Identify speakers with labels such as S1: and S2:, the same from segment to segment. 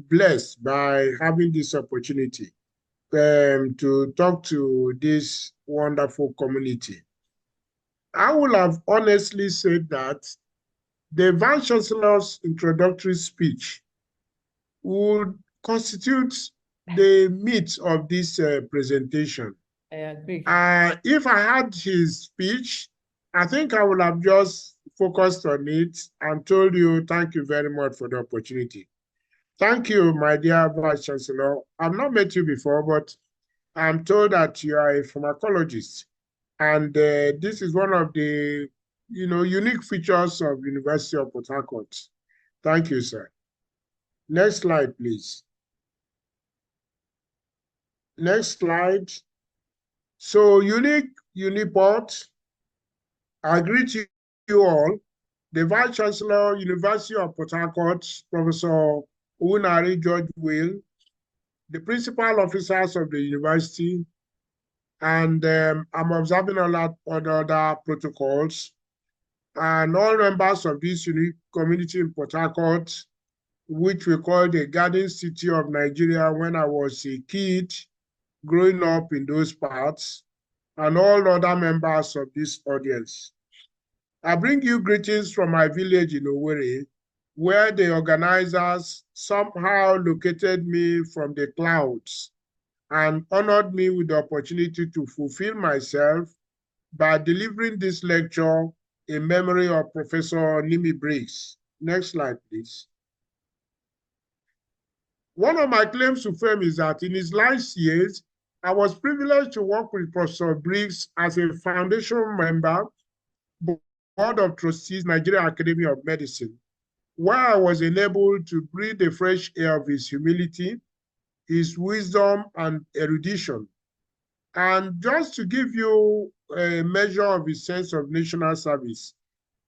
S1: blessed by having this opportunity to talk to this wonderful community. I would have honestly said that the Vice Chancellor's introductory speech would constitute the meat of this presentation.
S2: I agree.
S1: If I had his speech, I think I would have just focused on it and told you, thank you very much for the opportunity. Thank you, my dear Vice Chancellor. I've not met you before, but I'm told that you are a pharmacologist. And this is one of the unique features of University of Port Harcourt. Thank you, sir. Next slide, please. Next slide. So unique Uniport, I greet you all. The Vice Chancellor, University of Port Harcourt, Professor Ohaeri George Will, the principal officers of the university, and I'm observing all other protocols, and all members of this unique community in Port Harcourt, which we call the Garden City of Nigeria when I was a kid growing up in those parts, and all other members of this audience. I bring you greetings from my village in Ohaeri, where the organizers somehow located me from the clouds and honored me with the opportunity to fulfill myself by delivering this lecture in memory of Professor Nimi Briggs. Next slide, please. One of my claims to fame is that in his last years, I was privileged to work with Professor Briggs as a foundation member, Board of Trustees, Nigerian Academy of Medicine, where I was enabled to breathe the fresh air of his humility, his wisdom, and erudition. And just to give you a measure of his sense of national service,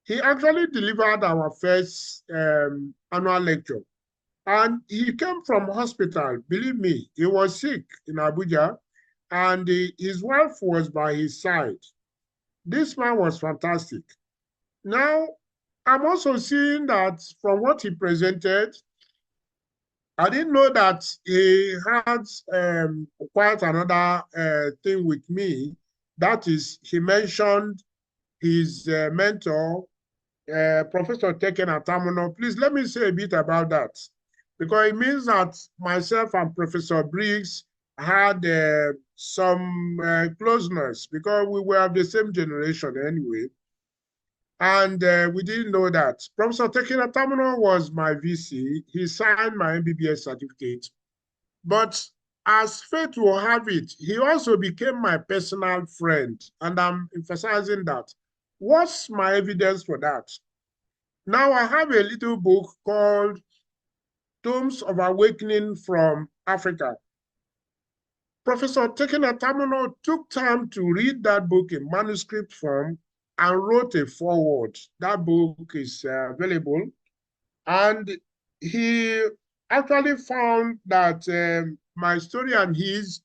S1: he actually delivered our first annual lecture. And he came from hospital, believe me, he was sick in Abuja, and his wife was by his side. This man was fantastic. Now, I'm also seeing that from what he presented, I didn't know that he had quite another thing with me. That is, he mentioned his mentor, Professor Teken Atamuno. Please let me say a bit about that, because it means that myself and Professor Briggs had some closeness, because we were of the same generation anyway. And we didn't know that. Professor Teken Atamuno was my VC. He signed my MBBS certificate. But as fate will have it, he also became my personal friend. And I'm emphasizing that. What's my evidence for that? Now I have a little book called Tomes of Awakening from Africa. Professor Teken Atamuno took time to read that book in manuscript form and wrote a foreword. That book is available. And he actually found that my story and his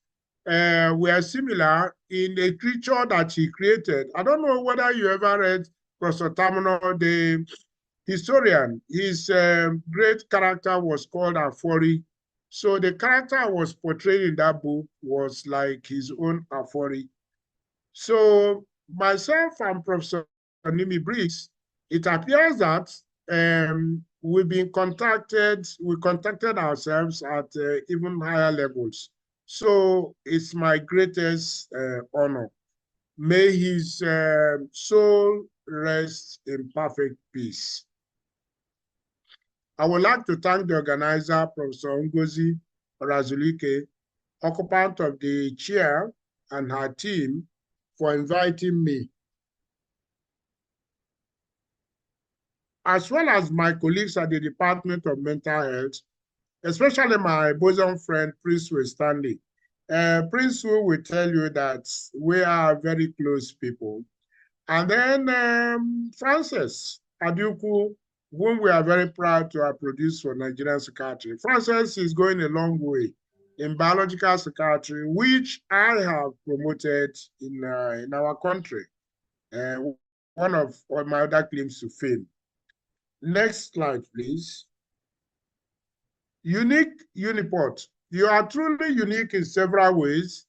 S1: were similar in a creature that he created. I don't know whether you ever read Professor Tamino, the historian. His great character was called Afori. So the character I was portrayed in that book was like his own Afori. So myself and Professor Nimi Briggs, it appears that we contacted ourselves at even higher levels. So it's my greatest honor. May his soul rest in perfect peace. I would like to thank the organizer, Professor Ngozi Orazulike, occupant of the chair, and her team for inviting me, as well as my colleagues at the Department of Mental Health, especially my bosom friend, Prince Will Stanley. Prince will tell you that we are very close people. And then Frances Aduku, whom we are very proud to have produced for Nigerian psychiatry. Frances is going a long way in biological psychiatry, which I have promoted in our country. One of my other claims to fame. Next slide, please. Unique Uniport. You are truly unique in several ways,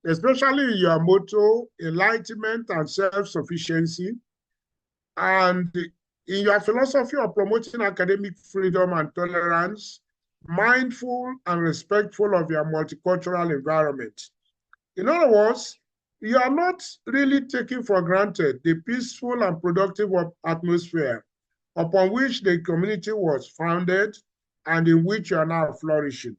S1: especially in your motto, enlightenment and self-sufficiency, and in your philosophy of promoting academic freedom and tolerance, mindful and respectful of your multicultural environment. In other words, you are not really taking for granted the peaceful and productive atmosphere upon which the community was founded and in which you are now flourishing.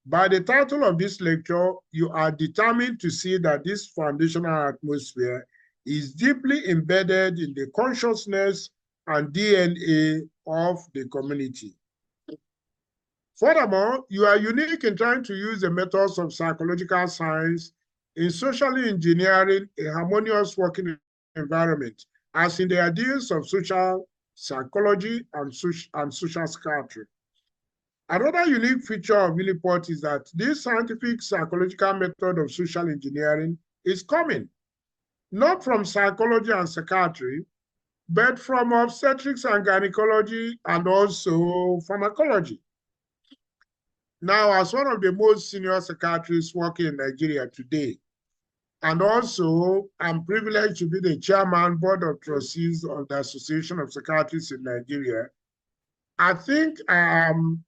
S1: By the title of this lecture, you are determined to see that this foundational atmosphere is deeply embedded in the consciousness and DNA of the community. Furthermore, you are unique in trying to use the methods of psychological science in socially engineering a harmonious working environment, as in the ideas of social psychology and social psychiatry. Another unique feature of Uniport is that this scientific psychological method of social engineering is coming not from psychology and psychiatry, but from obstetrics and gynecology and also pharmacology. Now, as one of the most senior psychiatrists working in Nigeria today, and also I'm privileged to be the chairman, board of trustees of the Association of Psychiatrists in Nigeria, I think I am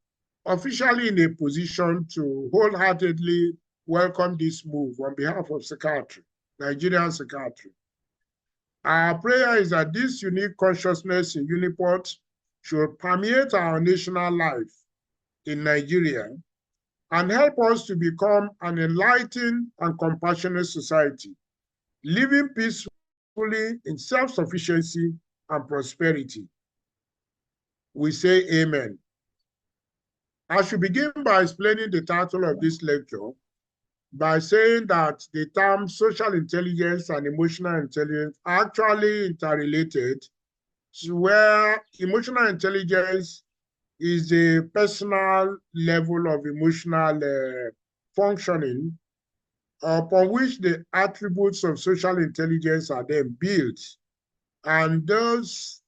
S1: officially in a position to wholeheartedly welcome this move on behalf of psychiatry, Nigerian psychiatry. Our prayer is that this unique consciousness in Uniport should permeate our national life in Nigeria and help us to become an enlightened and compassionate society, living peacefully in self-sufficiency and prosperity. We say amen. I should begin by explaining the title of this lecture by saying that the terms social intelligence and emotional intelligence are actually interrelated, where emotional intelligence is a personal level of emotional functioning upon which the attributes of social intelligence are then built. And those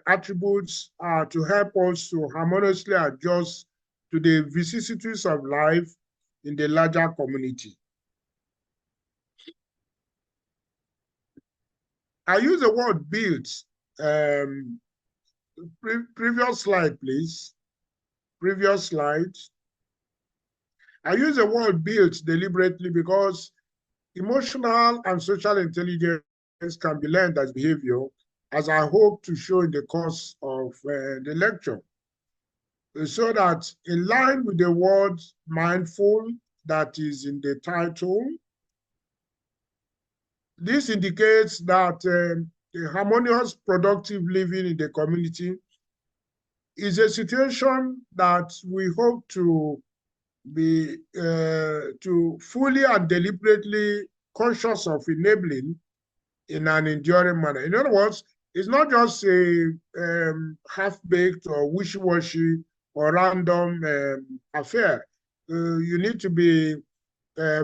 S1: attributes are to help us to harmoniously adjust to the vicissitudes of life in the larger community. I use the word build. Previous slide, please. Previous slide. I use the word build deliberately because emotional and social intelligence can be learned as behavior, as I hope to show in the course of the lecture. So that in line with the word mindful that is in the title, this indicates that the harmonious, productive living in the community is a situation that we hope to be to fully and deliberately conscious of enabling in an enduring manner. In other words, it's not just a half-baked or wishy-washy or random affair. You need to be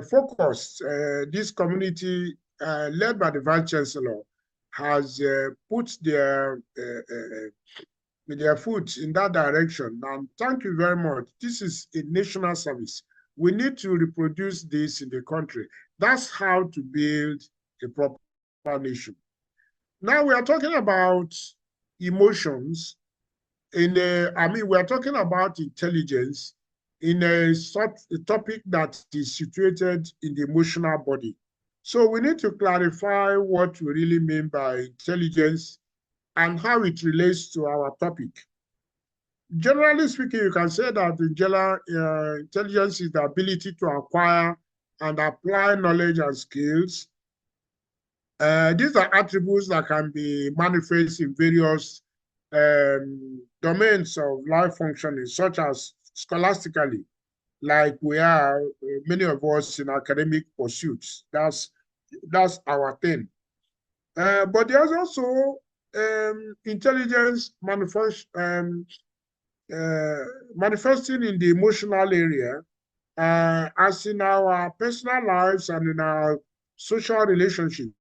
S1: focused. This community, led by the Vice Chancellor, has put their foot in that direction. And thank you very much. This is a national service. We need to reproduce this in the country. That's how to build a proper nation. Now we are talking about emotions we are talking about intelligence in a topic that is situated in the emotional body. So we need to clarify what we really mean by intelligence and how it relates to our topic. Generally speaking, you can say that in general, intelligence is the ability to acquire and apply knowledge and skills. These are attributes that can be manifest in various domains of life functioning, such as scholastically, like we are, many of us in academic pursuits. That's our thing. But there's also intelligence manifesting in the emotional area, as in our personal lives and in our social relationships.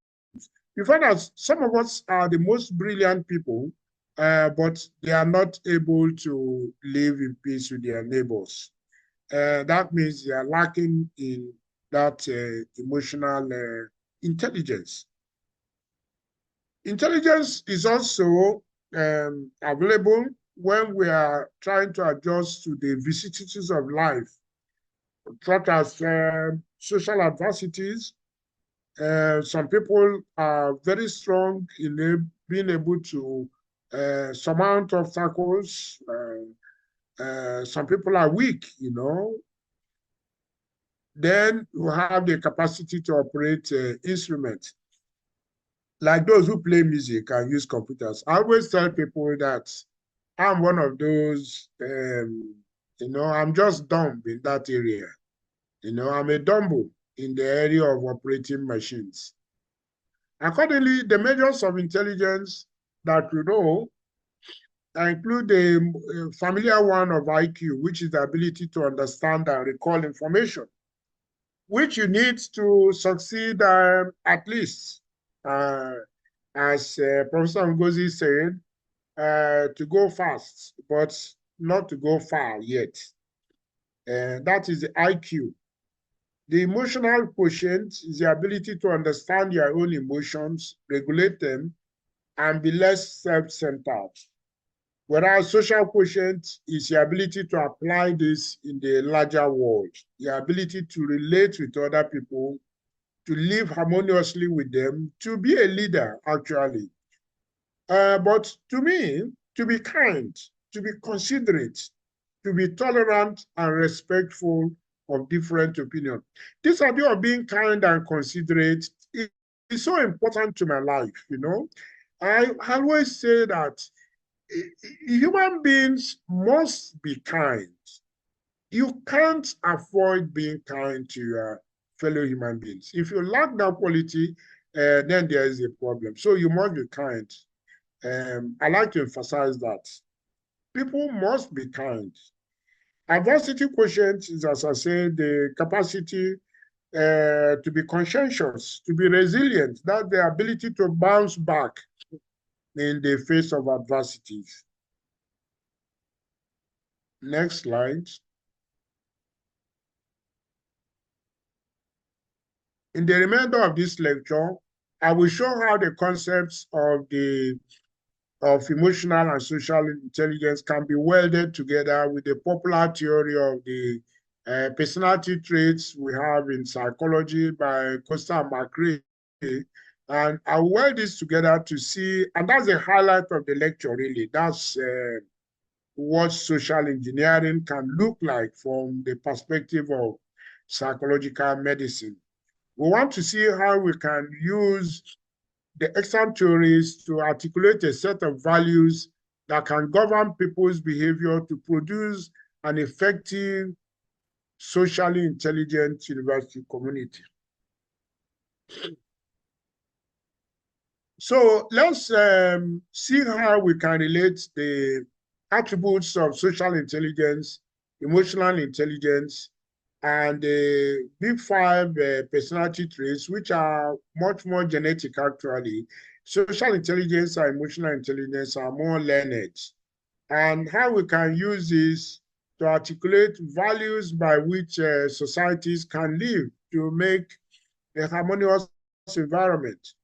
S1: You find that some of us are the most brilliant people, but they are not able to live in peace with their neighbors. That means they are lacking in that emotional intelligence. Intelligence is also available when we are trying to adjust to the vicissitudes of life, such as social adversities. Some people are very strong in being able to surmount obstacles. Some people are weak, you know. Then you have the capacity to operate instruments, like those who play music and use computers. I always tell people that I'm one of those, I'm just dumb in that area. I'm a dumbo in the area of operating machines. Accordingly, the measures of intelligence that we know include the familiar one of IQ, which is the ability to understand and recall information, which you need to succeed at least, as Professor Ngozi said, to go fast, but not to go far yet. That is the IQ. The emotional quotient is the ability to understand your own emotions, regulate them, and be less self-centered. Whereas social quotient is the ability to apply this in the larger world, the ability to relate with other people, to live harmoniously with them, to be a leader, actually. But to me, to be kind, to be considerate, to be tolerant and respectful of different opinions. This idea of being kind and considerate is so important to my life. I always say that human beings must be kind. You can't avoid being kind to your fellow human beings. If you lack that quality, then there is a problem. So you must be kind. I like to emphasize that. People must be kind. Adversity quotient is, as I said, the capacity to be conscientious, to be resilient, that the ability to bounce back in the face of adversities. Next slide. In the remainder of this lecture, I will show how the concepts of emotional and social intelligence can be welded together with the popular theory of the personality traits we have in psychology by Costa and McRae. And I'll weld this together to see, and that's the highlight of the lecture, really. That's what social engineering can look like from the perspective of psychological medicine. We want to see how we can use the exam theories to articulate a set of values that can govern people's behavior to produce an effective, socially intelligent university community. So let's see how we can relate the attributes of social intelligence, emotional intelligence, and the big five personality traits, which are much more genetic actually. Social intelligence and emotional intelligence are more learned, and how we can use this to articulate values by which societies can live to make a harmonious environment.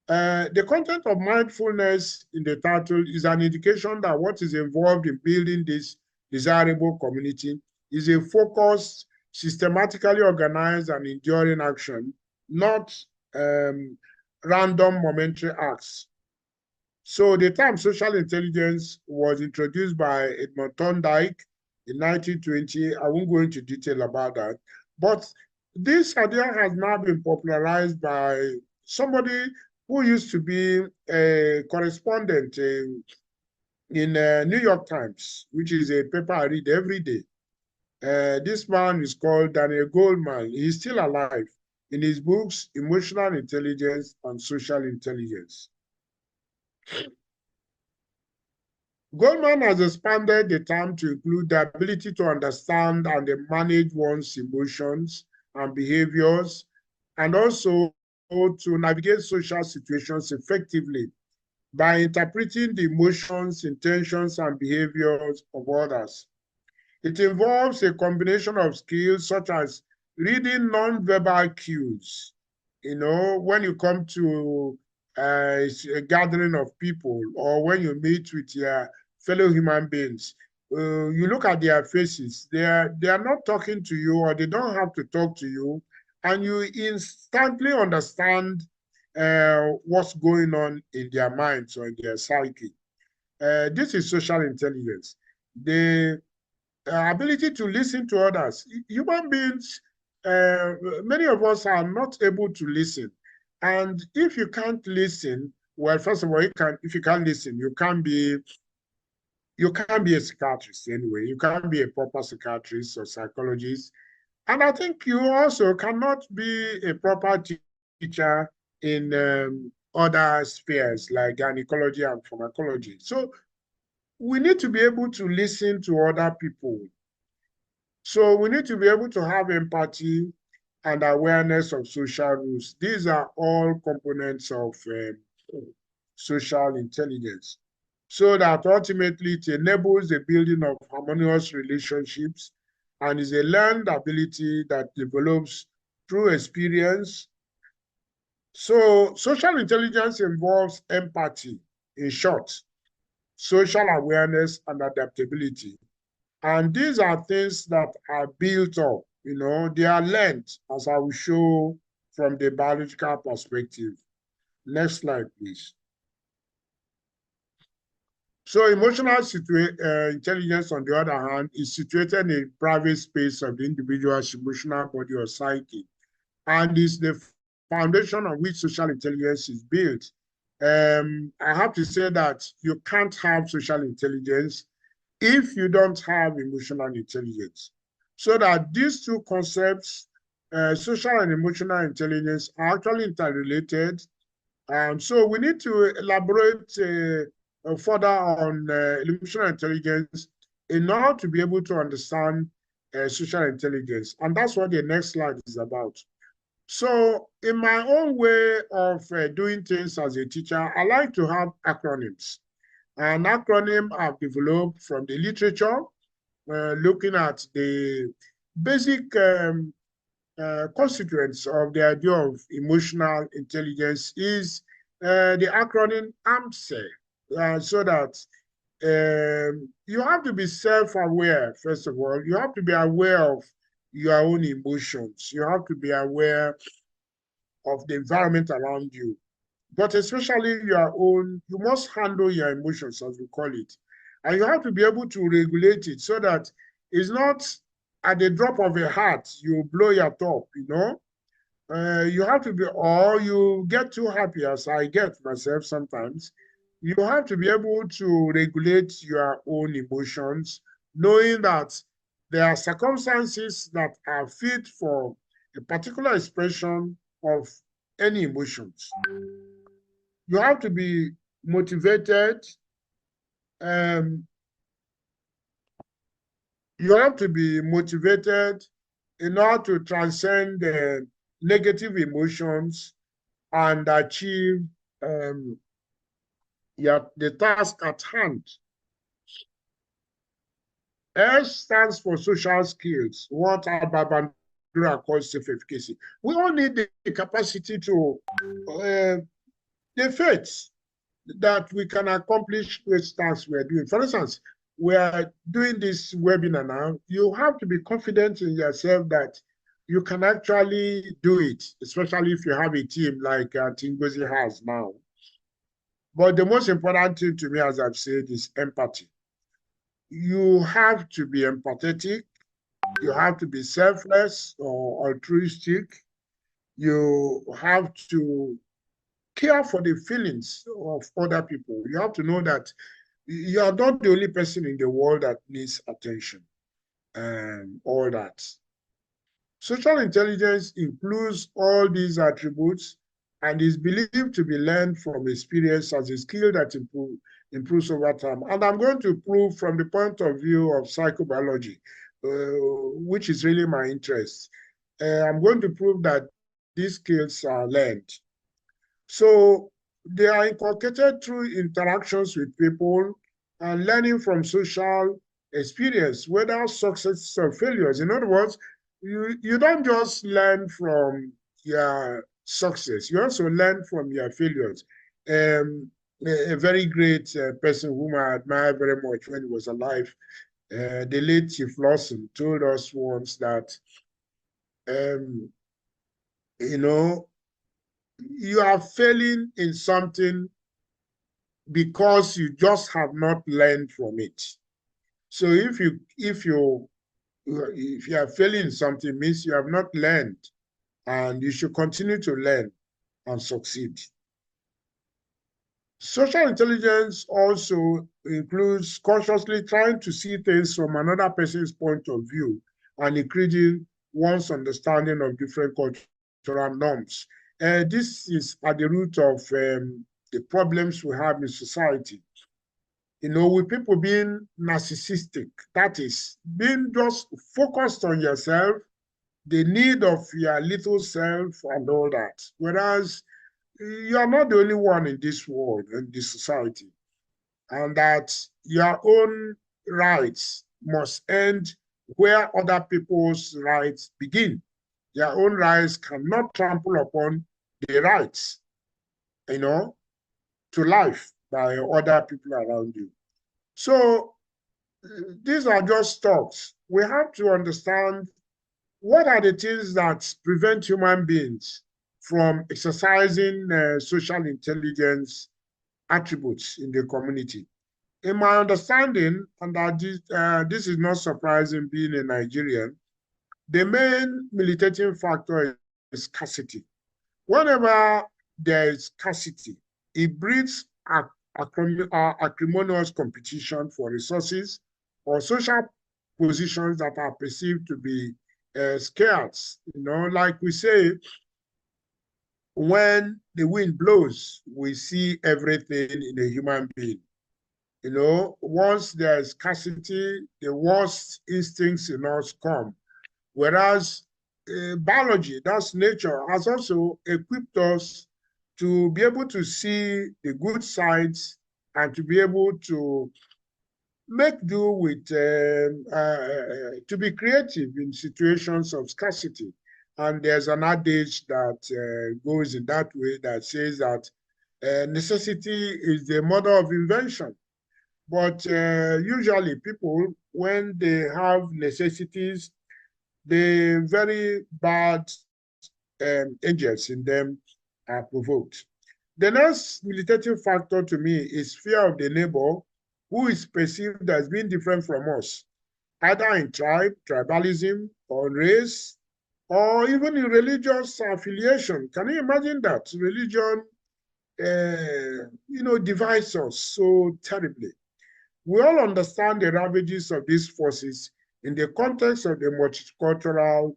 S1: The content of mindfulness in the title is an indication that what is involved in building this desirable community is a focused, systematically organized, and enduring action, not random momentary acts. So the term social intelligence was introduced by Edmund Thorndike in 1920. I won't go into detail about that. But this idea has now been popularized by somebody who used to be a correspondent in New York Times, which is a paper I read every day. This man is called Daniel Goleman. He's still alive. In his books, Emotional Intelligence and Social Intelligence. Goldman has expanded the term to include the ability to understand and manage one's emotions and behaviors, and also to navigate social situations effectively. by interpreting the emotions, intentions, and behaviors of others. It involves a combination of skills such as reading non-verbal cues. You know, when you come to a gathering of people or when you meet with your fellow human beings, you look at their faces. They are not talking to you or they don't have to talk to you, and you instantly understand what's going on in their minds or in their psyche. This is social intelligence. The ability to listen to others. Human beings, many of us are not able to listen. And if you can't listen, well, first of all, if you can't listen, you can't be a psychiatrist anyway. You can't be a proper psychiatrist or psychologist. And I think you also cannot be a proper teacher in other spheres like gynecology and pharmacology. So we need to be able to listen to other people. So we need to be able to have empathy and awareness of social rules. These are all components of social intelligence. So that ultimately it enables the building of harmonious relationships and is a learned ability that develops through experience. So social intelligence involves empathy, in short, social awareness and adaptability. And these are things that are built up, you know, they are learned, as I will show from the biological perspective. Next slide, please. So emotional intelligence, on the other hand, is situated in a private space of the individual's emotional body or psyche, and is the foundation on which social intelligence is built. I have to say that you can't have social intelligence if you don't have emotional intelligence. So that these two concepts, social and emotional intelligence, are actually interrelated. So we need to elaborate further on emotional intelligence in order to be able to understand social intelligence. And that's what the next slide is about. So in my own way of doing things as a teacher, I like to have acronyms. An acronym I've developed from the literature, looking at the basic constituents of the idea of emotional intelligence is the acronym ARMSE, so that you have to be self-aware, first of all. You have to be aware of your own emotions. You have to be aware of the environment around you. But especially your own, you must handle your emotions, as we call it. And you have to be able to regulate it so that it's not at the drop of a hat, you blow your top, you know. You have to be, or you get too happy, as I get myself sometimes. You have to be able to regulate your own emotions, knowing that there are circumstances that are fit for a particular expression of any emotions. You have to be motivated. Um, you have to be motivated in order to transcend negative emotions and achieve the task at hand. S stands for social skills, what Babandura calls self-efficacy. We all need the capacity to, the faith that we can accomplish those tasks we're doing. For instance, we are doing this webinar now. You have to be confident in yourself that you can actually do it, especially if you have a team like Tingozi has now. But the most important thing to me, as I've said, is empathy. You have to be empathetic. You have to be selfless or altruistic. You have to care for the feelings of other people. You have to know that you are not the only person in the world that needs attention and all that. Social intelligence includes all these attributes and is believed to be learned from experience as a skill that improves over time. And I'm going to prove from the point of view of psychobiology, which is really my interest. I'm going to prove that these skills are learned. So they are inculcated through interactions with people and learning from social experience, whether successes or failures. In other words, you don't just learn from your success, you also learn from your failures. A very great person whom I admire very much when he was alive, the late Chief Lawson, told us once that, um, you know, you are failing in something because you just have not learned from it. So if you are failing in something, it means you have not learned, and you should continue to learn and succeed. Social intelligence also includes consciously trying to see things from another person's point of view and increasing one's understanding of different cultural norms. This is at the root of the problems we have in society. With people being narcissistic, that is, being just focused on yourself, the need of your little self and all that. Whereas you are not the only one in this world, in this society, and that your own rights must end where other people's rights begin. Your own rights cannot trample upon the rights, you know, to life by other people around you. So these are just talks. We have to understand what are the things that prevent human beings from exercising social intelligence attributes in the community. In my understanding, and that this is not surprising being a Nigerian, the main militating factor is scarcity. Whenever there is scarcity, it breeds acrimonious competition for resources or social positions that are perceived to be scarce. Like we say, when the wind blows, we see everything in a human being. Once there is scarcity, the worst instincts in us come. Whereas biology, that's nature, has also equipped us to be able to see the good sides and to be able to make do with, to be creative in situations of scarcity. And there's an adage that goes in that way that says that necessity is the mother of invention. But usually people, when they have necessities, the very bad angels in them are provoked. The next militating factor to me is fear of the neighbor who is perceived as being different from us, either in tribe, tribalism, or race, or even in religious affiliation. Can you imagine that? Religion, divides us so terribly. We all understand the ravages of these forces in the context of the multicultural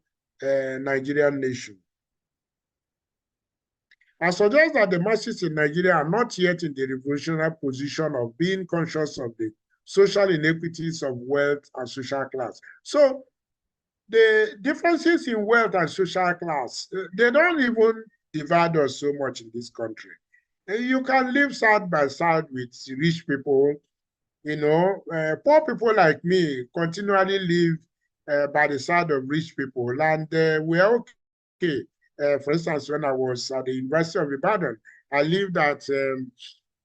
S1: Nigerian nation. I suggest that the masses in Nigeria are not yet in the revolutionary position of being conscious of the social inequities of wealth and social class. So the differences in wealth and social class, they don't even divide us so much in this country. You can live side by side with rich people. Poor people like me continually live by the side of rich people, and we're okay. For instance, when I was at the University of Ibadan, I lived at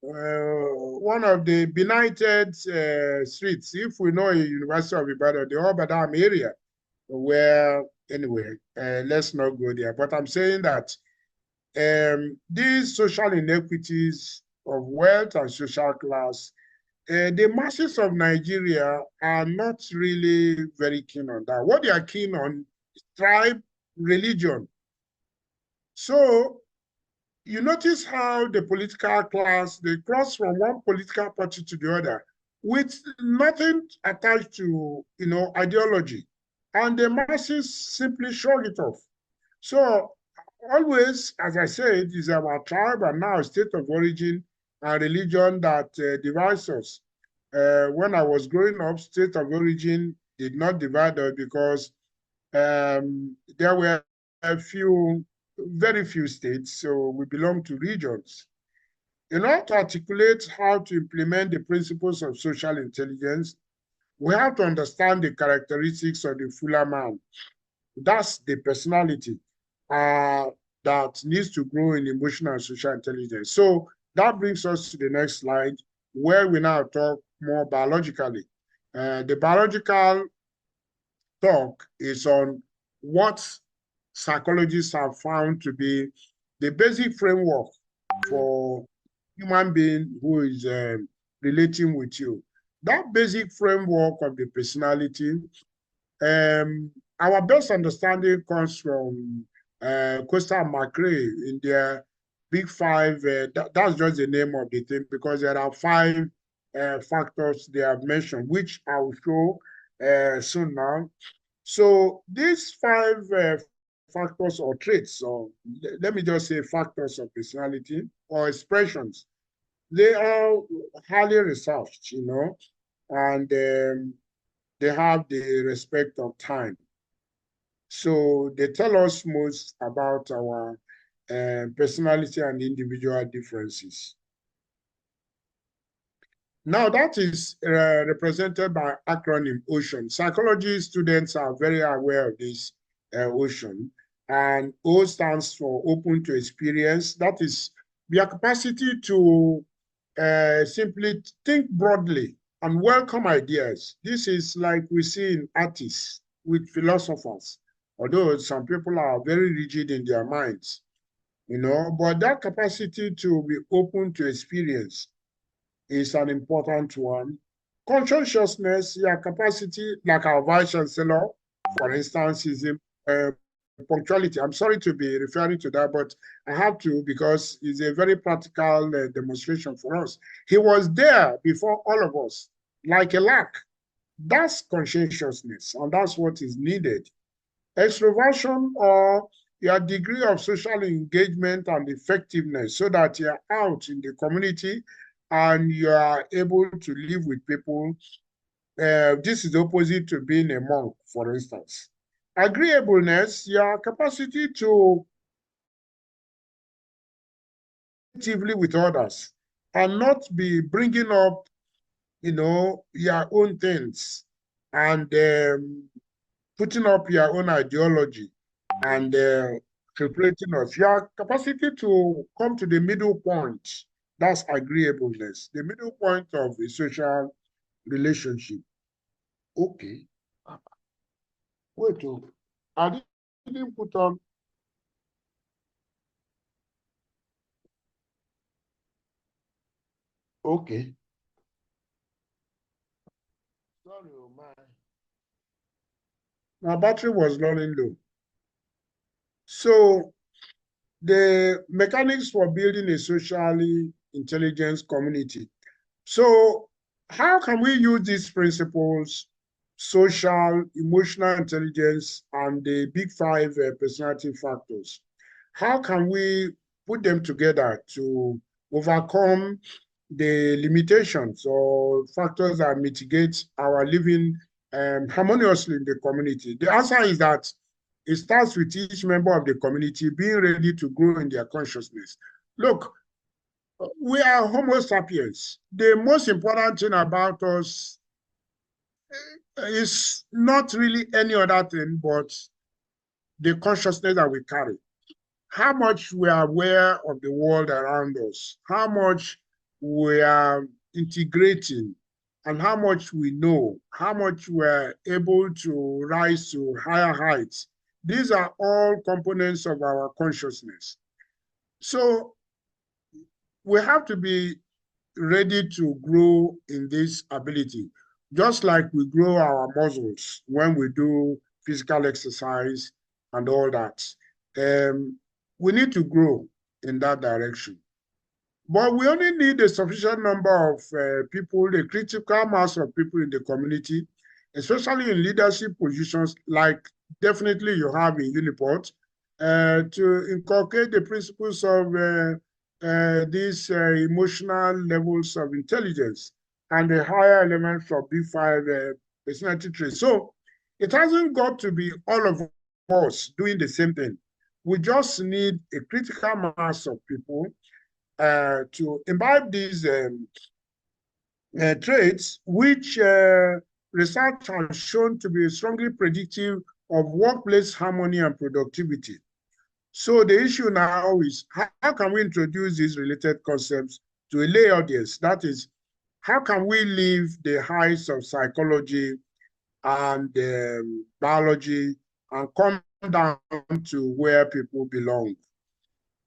S1: one of the benighted streets. If we know a University of Ibadan, the Obadam area, where, anyway, let's not go there. But I'm saying that these social inequities of wealth and social class, the masses of Nigeria are not really very keen on that. What they are keen on is tribe, religion. So you notice how the political class, they cross from one political party to the other with nothing attached to, ideology. And the masses simply shrug it off. So always, as I said, is our tribe and now state of origin and religion that divides us. When I was growing up, state of origin did not divide us because there were very few states, so we belong to regions. In order to articulate how to implement the principles of social intelligence, we have to understand the characteristics of the fuller man. That's the personality that needs to grow in emotional and social intelligence. So that brings us to the next slide, where we now talk more biologically. The biological talk is on what psychologists have found to be the basic framework for human being who is relating with you. That basic framework of the personality, um, our best understanding comes from Costa and McRae in their Big Five. That's just the name of the thing, because there are five factors they have mentioned, which I will show soon now. So these five factors or traits, or let me just say factors of personality or expressions, they are highly researched, and they have the respect of time. So they tell us most about our personality and individual differences. Now that is represented by acronym OCEAN. Psychology students are very aware of this OCEAN. And O stands for open to experience. That is their capacity to simply think broadly and welcome ideas. This is like we see in artists with philosophers, although some people are very rigid in their minds, but that capacity to be open to experience is an important one. Conscientiousness, your capacity, like our vice chancellor, for instance, is punctuality. I'm sorry to be referring to that, but I have to because it's a very practical demonstration for us. He was there before all of us, like a lark. That's conscientiousness, and that's what is needed. Extroversion, or your degree of social engagement and effectiveness, so that you're out in the community and you are able to live with people. This is opposite to being a monk, for instance. Agreeableness, your capacity to actively with others and not be bringing up, your own things and putting up your own ideology and separating us. Your capacity to come to the middle point, that's agreeableness, the middle point of a social relationship. Okay. Wait, I didn't put on. Okay. Sorry, my battery was running low. So the mechanics for building a socially intelligent community. So how can we use these principles, social, emotional intelligence, and the big five personality factors? How can we put them together to overcome the limitations or factors that mitigate our living harmoniously in the community? The answer is that it starts with each member of the community being ready to grow in their consciousness. Look, we are Homo sapiens. The most important thing about us is not really any other thing but the consciousness that we carry. How much we are aware of the world around us, how much we are integrating, and how much we know, how much we're able to rise to higher heights. These are all components of our consciousness. So we have to be ready to grow in this ability, just like we grow our muscles when we do physical exercise and all that. We need to grow in that direction. But we only need a sufficient number of people, a critical mass of people in the community, especially in leadership positions, like definitely you have in Uniport, to inculcate the principles of these emotional levels of intelligence and the higher elements of B5 personality traits. So it hasn't got to be all of us doing the same thing. We just need a critical mass of people to imbibe these traits, which research has shown to be strongly predictive of workplace harmony and productivity. So the issue now is how can we introduce these related concepts to a lay audience? That is, how can we leave the heights of psychology and biology and come down to where people belong?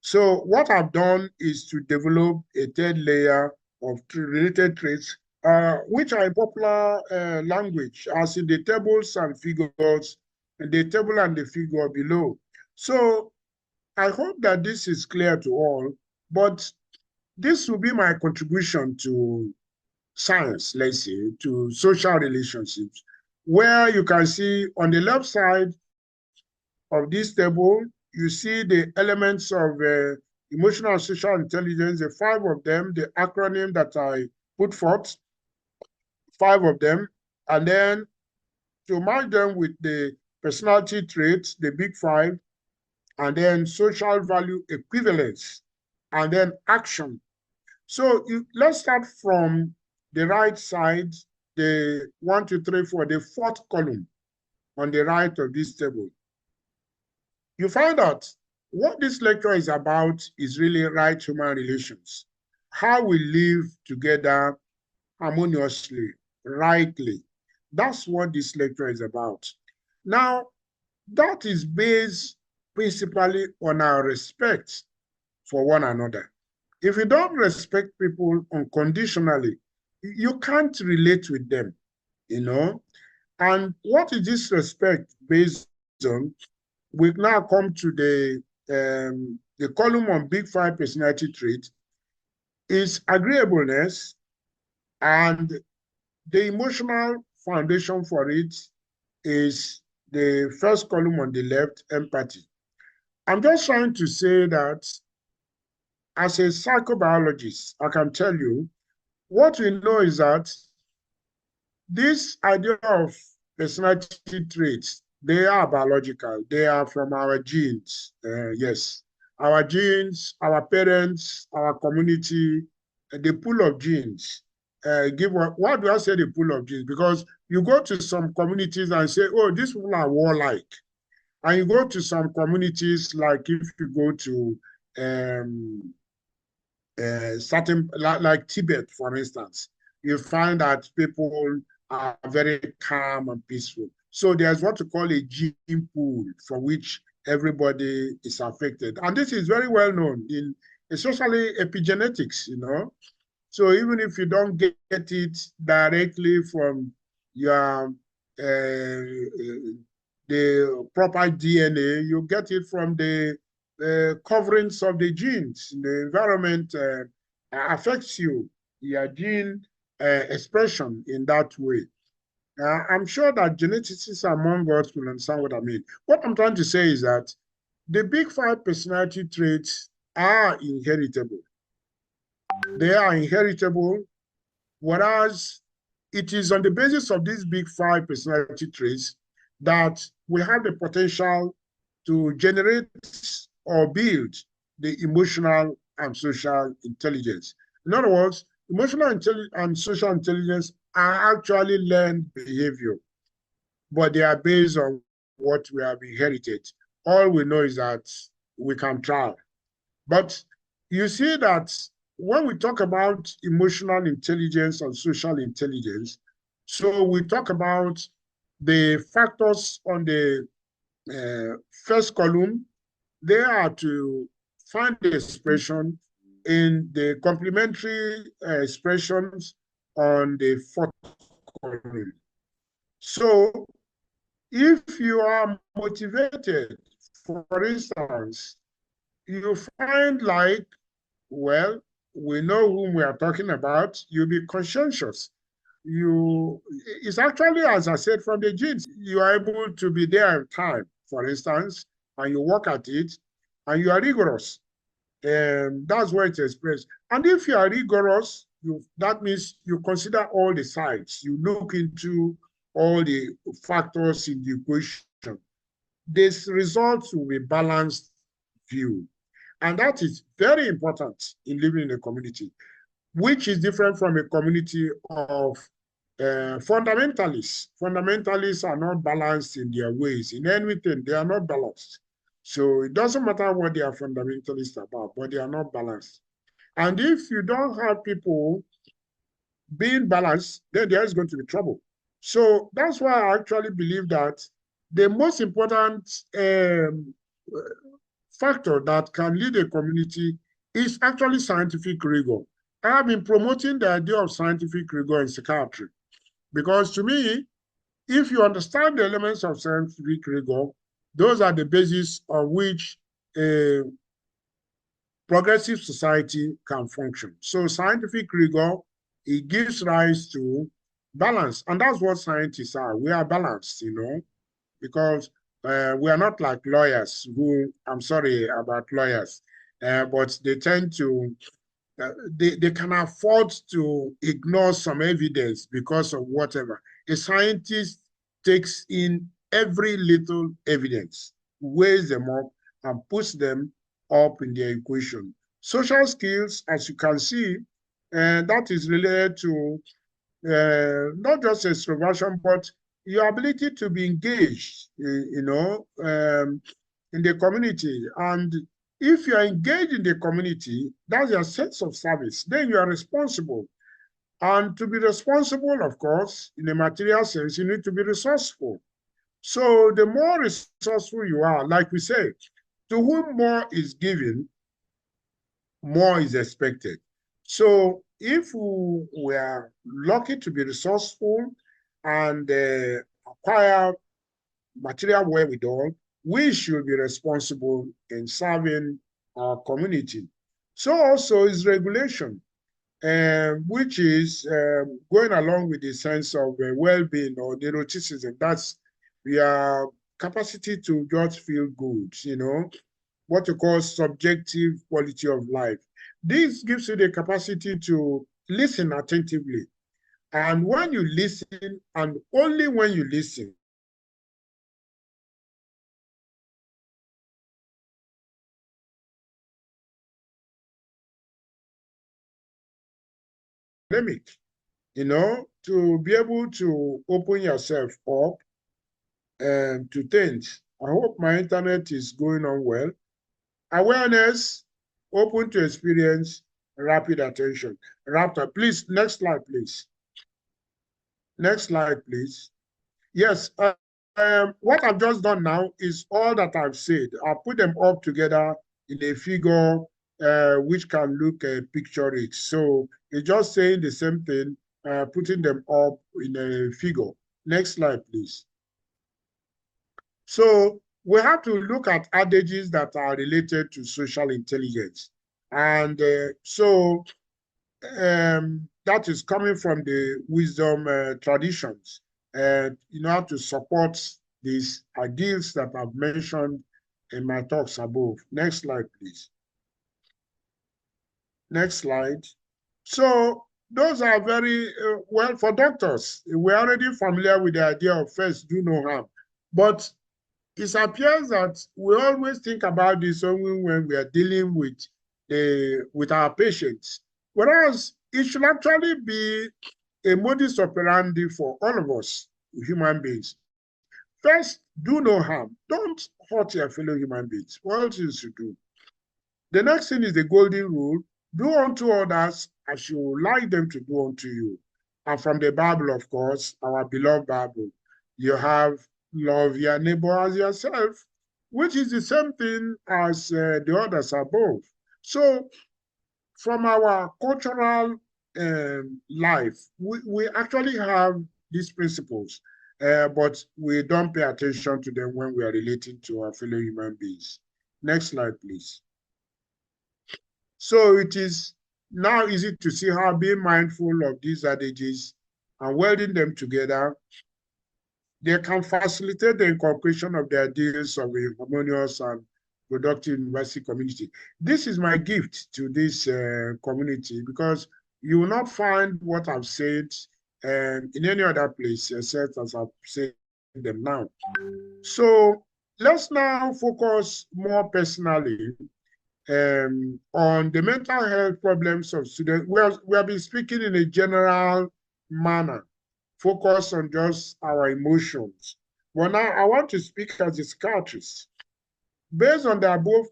S1: So what I've done is to develop a third layer of related traits, which are in popular language, as in the tables and figures, and the table and the figure below. So I hope that this is clear to all, but this will be my contribution to science, let's say, to social relationships, where you can see on the left side of this table, you see the elements of emotional and social intelligence, the five of them, the acronym that I put forth, five of them, and then to match them with the personality traits, the big five, and then social value equivalence, and then action. So let's start from the right side, the 1, 2, 3, 4, the fourth column on the right of this table. You find out what this lecture is about is really right human relations, how we live together harmoniously, rightly. That's what this lecture is about. Now, that is based principally on our respect for one another. If you don't respect people unconditionally, you can't relate with them, you know? And what is this respect based on? We now come to the column on big five personality traits is agreeableness, and the emotional foundation for it is the first column on the left, empathy. I'm just trying to say that as a psychobiologist, I can tell you what we know is that this idea of personality traits, they are biological. They are from our genes. Yes, our genes, our parents, our community, the pool of genes. Why do I say the pool of genes? Because you go to some communities and say, oh, these people are warlike. And you go to some communities, like if you go to certain, like Tibet, for instance, you find that people are very calm and peaceful. So there's what you call a gene pool for which everybody is affected. And this is very well known in especially epigenetics, you know. So even if you don't get it directly from your the proper DNA, you get it from the coverings of the genes. The environment affects you, your gene expression in that way. I'm sure that geneticists among us will understand what I mean. What I'm trying to say is that the big five personality traits are inheritable. They are inheritable, whereas it is on the basis of these big five personality traits that we have the potential to generate or build the emotional and social intelligence. In other words, emotional and social intelligence are actually learned behavior, but they are based on what we have inherited. All we know is that we can try. But you see that when we talk about emotional intelligence and social intelligence, so we talk about the factors on the first column. They are to find the expression in the complementary expressions on the fourth column. So if you are motivated, for instance, you find like, well, we know whom we are talking about, you'll be conscientious. It's actually, as I said, from the genes, you are able to be there in time, for instance, and you work at it, and you are rigorous. And that's where it's expressed. And if you are rigorous, that means you consider all the sides. You look into all the factors in the equation. This result will be balanced view. And that is very important in living in a community, which is different from a community of fundamentalists. Fundamentalists are not balanced in their ways. In anything, they are not balanced. So it doesn't matter what they are fundamentalists about, but they are not balanced. And if you don't have people being balanced, then there is going to be trouble. So that's why I actually believe that the most important factor that can lead a community is actually scientific rigor. I have been promoting the idea of scientific rigor in psychiatry because to me, if you understand the elements of scientific rigor, those are the basis on which a progressive society can function. So scientific rigor, it gives rise to balance. And that's what scientists are. We are balanced, because we are not like lawyers who, I'm sorry about lawyers, but they tend to, they can afford to ignore some evidence because of whatever. A scientist takes in every little evidence, weighs them up, and puts them up in the equation. Social skills, as you can see, that is related to not just extroversion, but your ability to be engaged, in the community. And if you are engaged in the community, that's your sense of service. Then you are responsible. And to be responsible, of course, in a material sense, you need to be resourceful. So the more resourceful you are, like we say, to whom more is given, more is expected. So if we are lucky to be resourceful and acquire material wherewithal, we should be responsible in serving our community. So also is regulation, which is going along with the sense of well-being or neuroticism. That's your capacity to just feel good, what you call subjective quality of life. This gives you the capacity to listen attentively. And when you listen, and only when you listen, limit, to be able to open yourself up to things. I hope my internet is going on well. Awareness, open to experience, rapid attention. Raptor, please, next slide, please. Next slide, please. Yes, what I've just done now is all that I've said. I'll put them all together in a figure which can look picture rich. So it's just saying the same thing, putting them up in a figure. Next slide, please. So we have to look at adages that are related to social intelligence. And that is coming from the wisdom traditions, to support these ideals that I've mentioned in my talks above. Next slide, please. Next slide. So those are very, well, for doctors, we're already familiar with the idea of first, do no harm. But it appears that we always think about this only when we are dealing with our patients, whereas it should actually be a modus operandi for all of us, human beings. First, do no harm. Don't hurt your fellow human beings. What else you should do? The next thing is the golden rule. Do unto others as you would like them to do unto you. And from the Bible, of course, our beloved Bible, you have love your neighbor as yourself, which is the same thing as the others above. So from our cultural life, we actually have these principles, but we don't pay attention to them when we are relating to our fellow human beings. Next slide, please. So it is now easy to see how being mindful of these adages and welding them together, they can facilitate the incorporation of the ideas of a harmonious and productive university community. This is my gift to this community, because you will not find what I've said in any other place except as I've said them now. So let's now focus more personally on the mental health problems of students. We have been speaking in a general manner, focus on just our emotions. But now I want to speak as a psychiatrist. Based on the above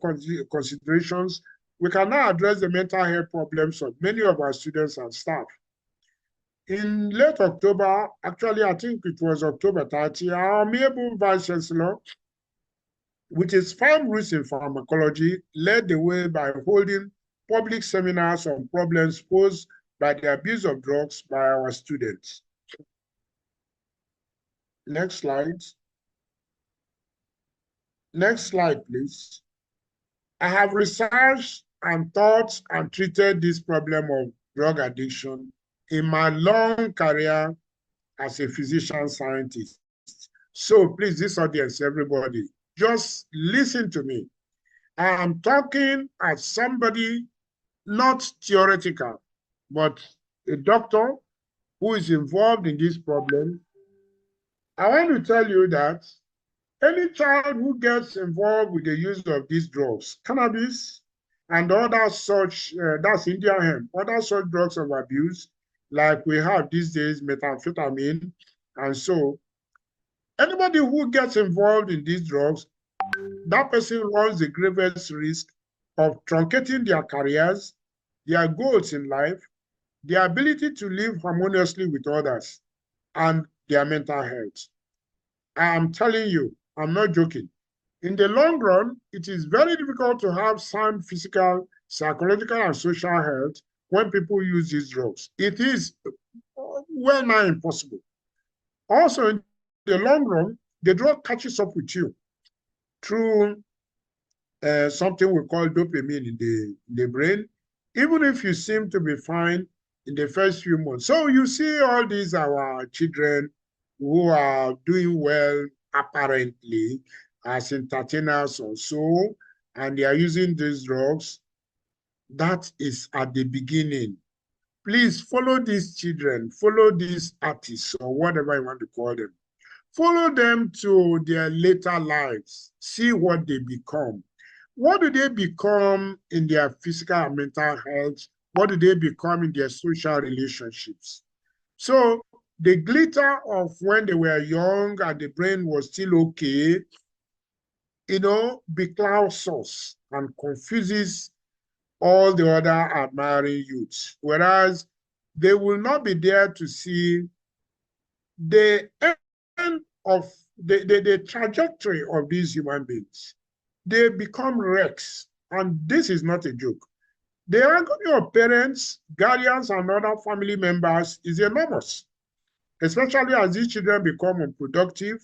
S1: considerations, we can now address the mental health problems of many of our students and staff. In late October, actually, I think it was October 30, our amiable Vice Chancellor, with his firm roots in pharmacology, led the way by holding public seminars on problems posed by the abuse of drugs by our students. Next slide. Next slide, please. I have researched and thought and treated this problem of drug addiction in my long career as a physician scientist. So please, this audience, everybody, just listen to me. I am talking as somebody not theoretical, but a doctor who is involved in this problem. I want to tell you that any child who gets involved with the use of these drugs, cannabis and other such, that's Indian hemp, other such drugs of abuse, like we have these days, methamphetamine, and so anybody who gets involved in these drugs, that person runs the gravest risk of truncating their careers, their goals in life, their ability to live harmoniously with others, and their mental health. I am telling you, I'm not joking. In the long run, it is very difficult to have sound physical, psychological, and social health when people use these drugs. It is well nigh impossible. Also, in the long run, the drug catches up with you through something we call dopamine in the brain, even if you seem to be fine in the first few months. So you see all these our children who are doing well apparently as entertainers or so, and they are using these drugs. That is at the beginning. Please follow these children, follow these artists or whatever you want to call them. Follow them to their later lives. See what they become. What do they become in their physical and mental health? What do they become in their social relationships? So the glitter of when they were young and the brain was still okay, beclouds us and confuses all the other admiring youths. Whereas they will not be there to see the end of the trajectory of these human beings. They become wrecks, and this is not a joke. The agony of parents, guardians, and other family members is enormous, especially as these children become unproductive,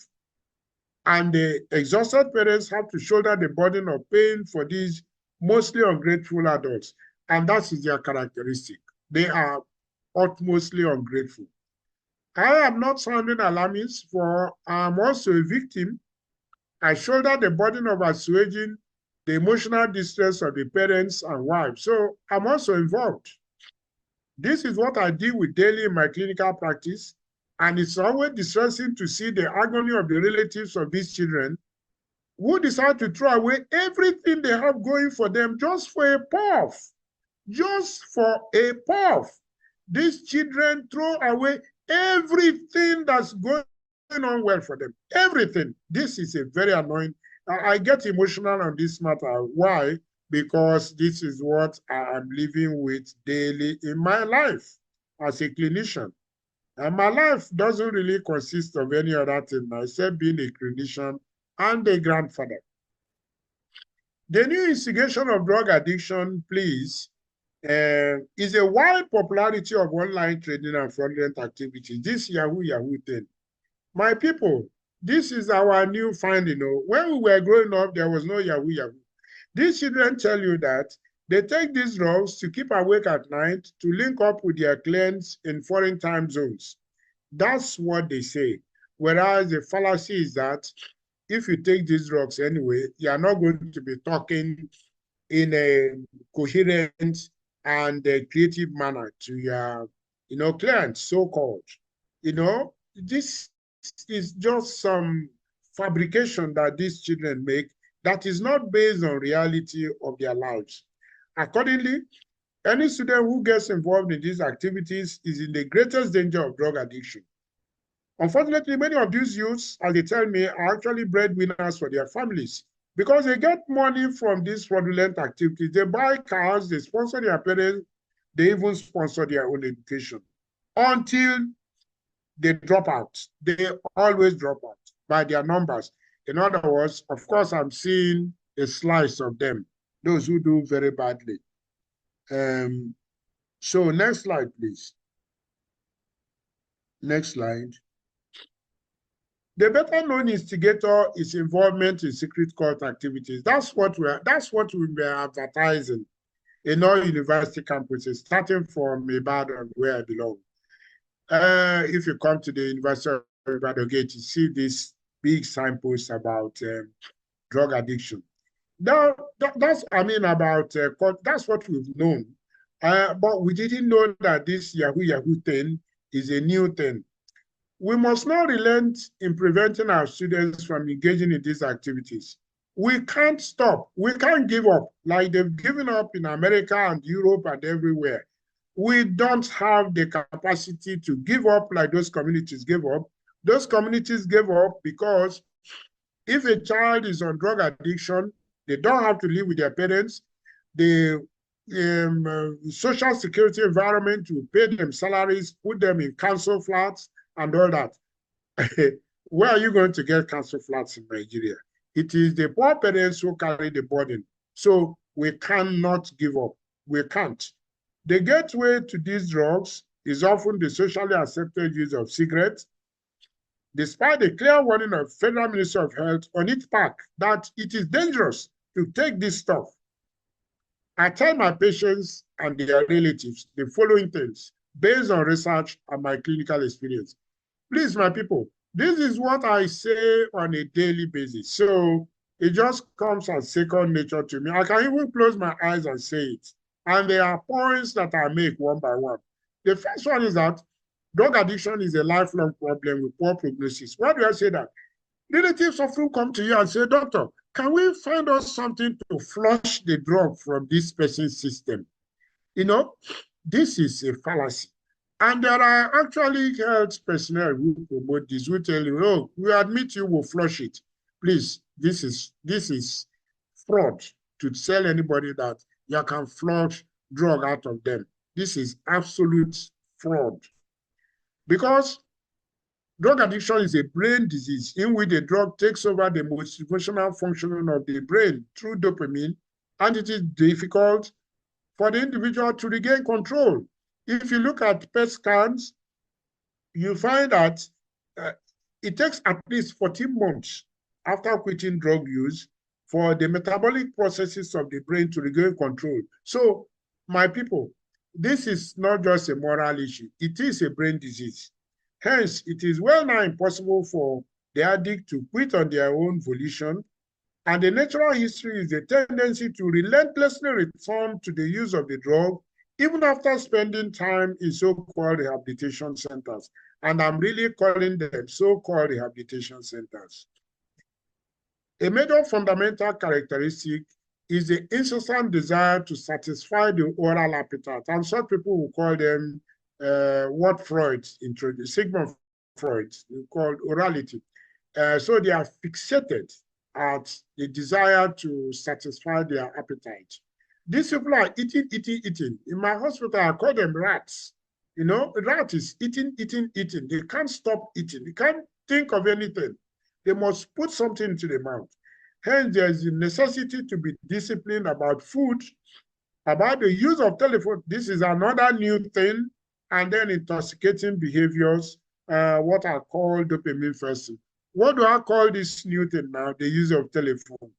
S1: and the exhausted parents have to shoulder the burden of paying for these mostly ungrateful adults, and that is their characteristic. They are utmostly ungrateful. I am not sounding alarmist, for I'm also a victim. I shoulder the burden of assuaging the emotional distress of the parents and wives, so I'm also involved. This is what I deal with daily in my clinical practice, and it's always distressing to see the agony of the relatives of these children who decide to throw away everything they have going for them just for a puff. Just for a puff. These children throw away everything that's going on well for them. Everything. This is a very annoying. I get emotional on this matter. Why? Because this is what I am living with daily in my life as a clinician. And my life doesn't really consist of any other thing except being a clinician and a grandfather. The new instigation of drug addiction, please, is a wide popularity of online trading and fraudulent activities. This Yahoo thing. My people, this is our new finding. When we were growing up, there was no Yahoo. These children tell you that they take these drugs to keep awake at night, to link up with their clients in foreign time zones. That's what they say. Whereas the fallacy is that if you take these drugs anyway, you are not going to be talking in a coherent and a creative manner to your, clients, so-called. This is just some fabrication that these children make that is not based on reality of their lives. Accordingly, any student who gets involved in these activities is in the greatest danger of drug addiction. Unfortunately, many of these youths, as they tell me, are actually breadwinners for their families because they get money from these fraudulent activities. They buy cars, they sponsor their parents, they even sponsor their own education until they drop out. They always drop out by their numbers. In other words, of course, I'm seeing a slice of them, those who do very badly. So next slide, please. Next slide. The better known instigator is involvement in secret cult activities. That's what we were advertising in all university campuses, starting from Ibadan, where I belong. If you come to the University of Ibadan gate, you see this big signpost about drug addiction. That's what we've known. But we didn't know that this Yahoo thing is a new thing. We must not relent in preventing our students from engaging in these activities. We can't stop. We can't give up like they've given up in America and Europe and everywhere. We don't have the capacity to give up like those communities gave up. Those communities gave up because if a child is on drug addiction, they don't have to live with their parents. The social security environment will pay them salaries, put them in council flats, and all that. Where are you going to get council flats in Nigeria? It is the poor parents who carry the burden. So we cannot give up. We can't. The gateway to these drugs is often the socially accepted use of cigarettes, despite the clear warning of Federal Ministry of Health on its part that it is dangerous to take this stuff. I tell my patients and their relatives the following things based on research and my clinical experience. Please, my people, this is what I say on a daily basis. So it just comes as second nature to me. I can even close my eyes and say it. And there are points that I make one by one. The first one is that drug addiction is a lifelong problem with poor prognosis. Why do I say that? Relatives often come to you and say, doctor, can we find us something to flush the drug from this person's system? You know, this is a fallacy. And there are actually health personnel who promote this, who tell you, oh, we admit you will flush it. Please, this is fraud to tell anybody that you can flush drug out of them. This is absolute fraud. Because drug addiction is a brain disease in which the drug takes over the most emotional functioning of the brain through dopamine, and it is difficult for the individual to regain control. If you look at PET scans, you find that it takes at least 14 months after quitting drug use for the metabolic processes of the brain to regain control. So, my people, this is not just a moral issue. It is a brain disease. Hence, it is well nigh impossible for the addict to quit on their own volition. And the natural history is the tendency to relentlessly return to the use of the drug, even after spending time in so-called rehabilitation centers. And I'm really calling them so-called rehabilitation centers. A major fundamental characteristic is the incessant desire to satisfy the oral appetite. And some people will call them what Freud introduced, Sigmund Freud, called orality. So they are fixated at the desire to satisfy their appetite. These people are eating. In my hospital, I call them rats. You know, a rat is eating. They can't stop eating. They can't think of anything. They must put something into the mouth. Hence, there's a necessity to be disciplined about food, about the use of telephone. This is another new thing. And then intoxicating behaviors, what I call dopamine fasting. What do I call this new thing now? The use of telephone.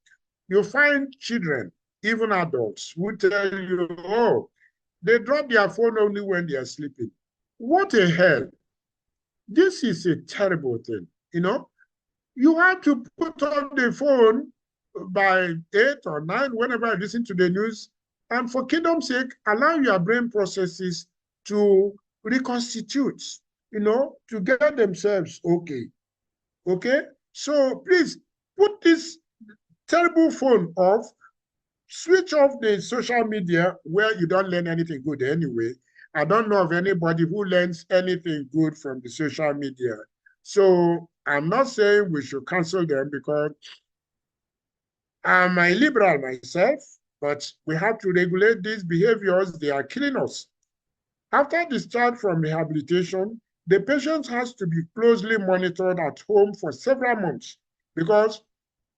S1: You find children, even adults, who tell you, oh, they drop their phone only when they are sleeping. What the hell? This is a terrible thing. You know, you have to put on the phone by 8 or 9, whenever I listen to the news, and for kingdom's sake, allow your brain processes to reconstitute, you know, to get themselves okay. Okay? So please put this terrible phone off, switch off the social media where you don't learn anything good anyway. I don't know of anybody who learns anything good from the social media. So I'm not saying we should cancel them because I'm a liberal myself, but we have to regulate these behaviors. They are killing us. After discharge from rehabilitation, the patient has to be closely monitored at home for several months because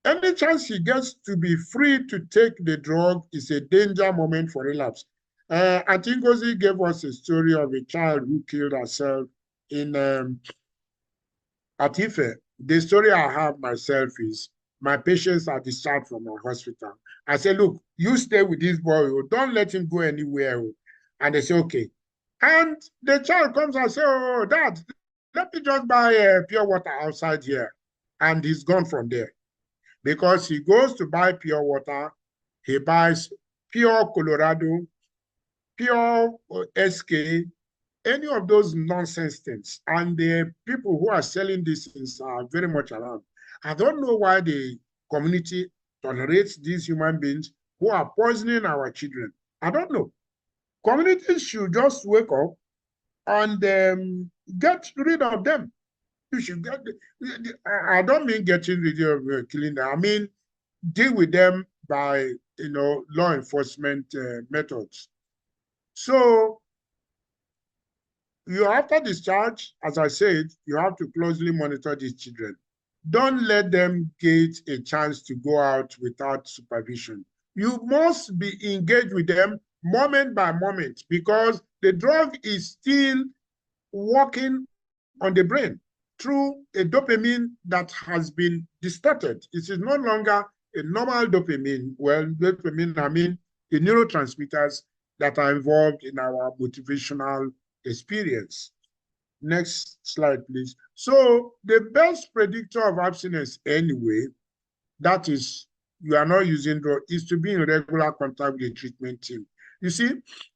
S1: any chance he gets to be free to take the drug is a danger moment for relapse. I think Ngozi gave us a story of a child who killed herself in at Ife. The story I have myself is my patients are discharged from my hospital. I say, look, you stay with this boy, don't let him go anywhere. And they say, okay. And the child comes and says, oh, Dad, let me just buy pure water outside here. And he's gone from there. Because he goes to buy pure water, he buys pure Colorado, pure SK, any of those nonsense things. And the people who are selling these things are very much around. I don't know why the community tolerates these human beings who are poisoning our children. I don't know. Communities should just wake up and get rid of them. You should get. I don't mean getting rid of killing them. I mean deal with them by law enforcement methods. So you after discharge, as I said, you have to closely monitor these children. Don't let them get a chance to go out without supervision. You must be engaged with them moment by moment because the drug is still working on the brain through a dopamine that has been distorted. It is no longer a normal dopamine. Well, dopamine, I mean the neurotransmitters that are involved in our motivational experience. Next slide, please. So the best predictor of abstinence anyway, that is, you are not using drug, is to be in regular contact with the treatment team. You see,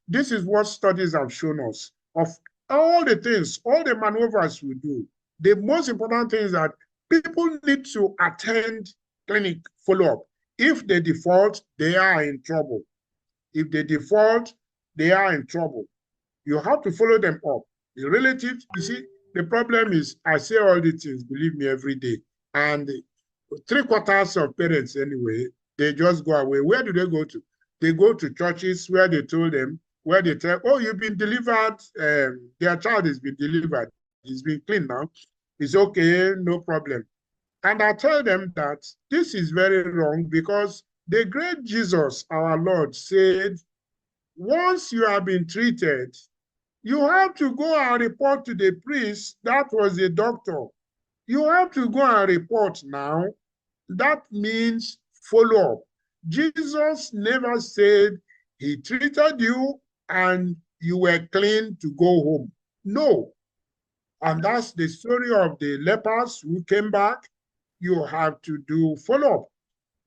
S1: this is what studies have shown us. Of all the things, all the maneuvers we do, the most important thing is that people need to attend clinic follow-up. If they default, they are in trouble. If they default, they are in trouble. You have to follow them up. The relatives, you see, the problem is I say all these things, believe me, every day. And 3/4 of parents anyway, they just go away. Where do they go to? They go to churches where they told them, where they tell, oh, you've been delivered, their child has been delivered, he's been clean now, it's okay, no problem. And I tell them that this is very wrong because the great Jesus, our Lord, said, once you have been treated, you have to go and report to the priest, that was a doctor. You have to go and report now. That means follow up. Jesus never said he treated you and you were clean to go home. No. And that's the story of the lepers who came back. You have to do follow-up.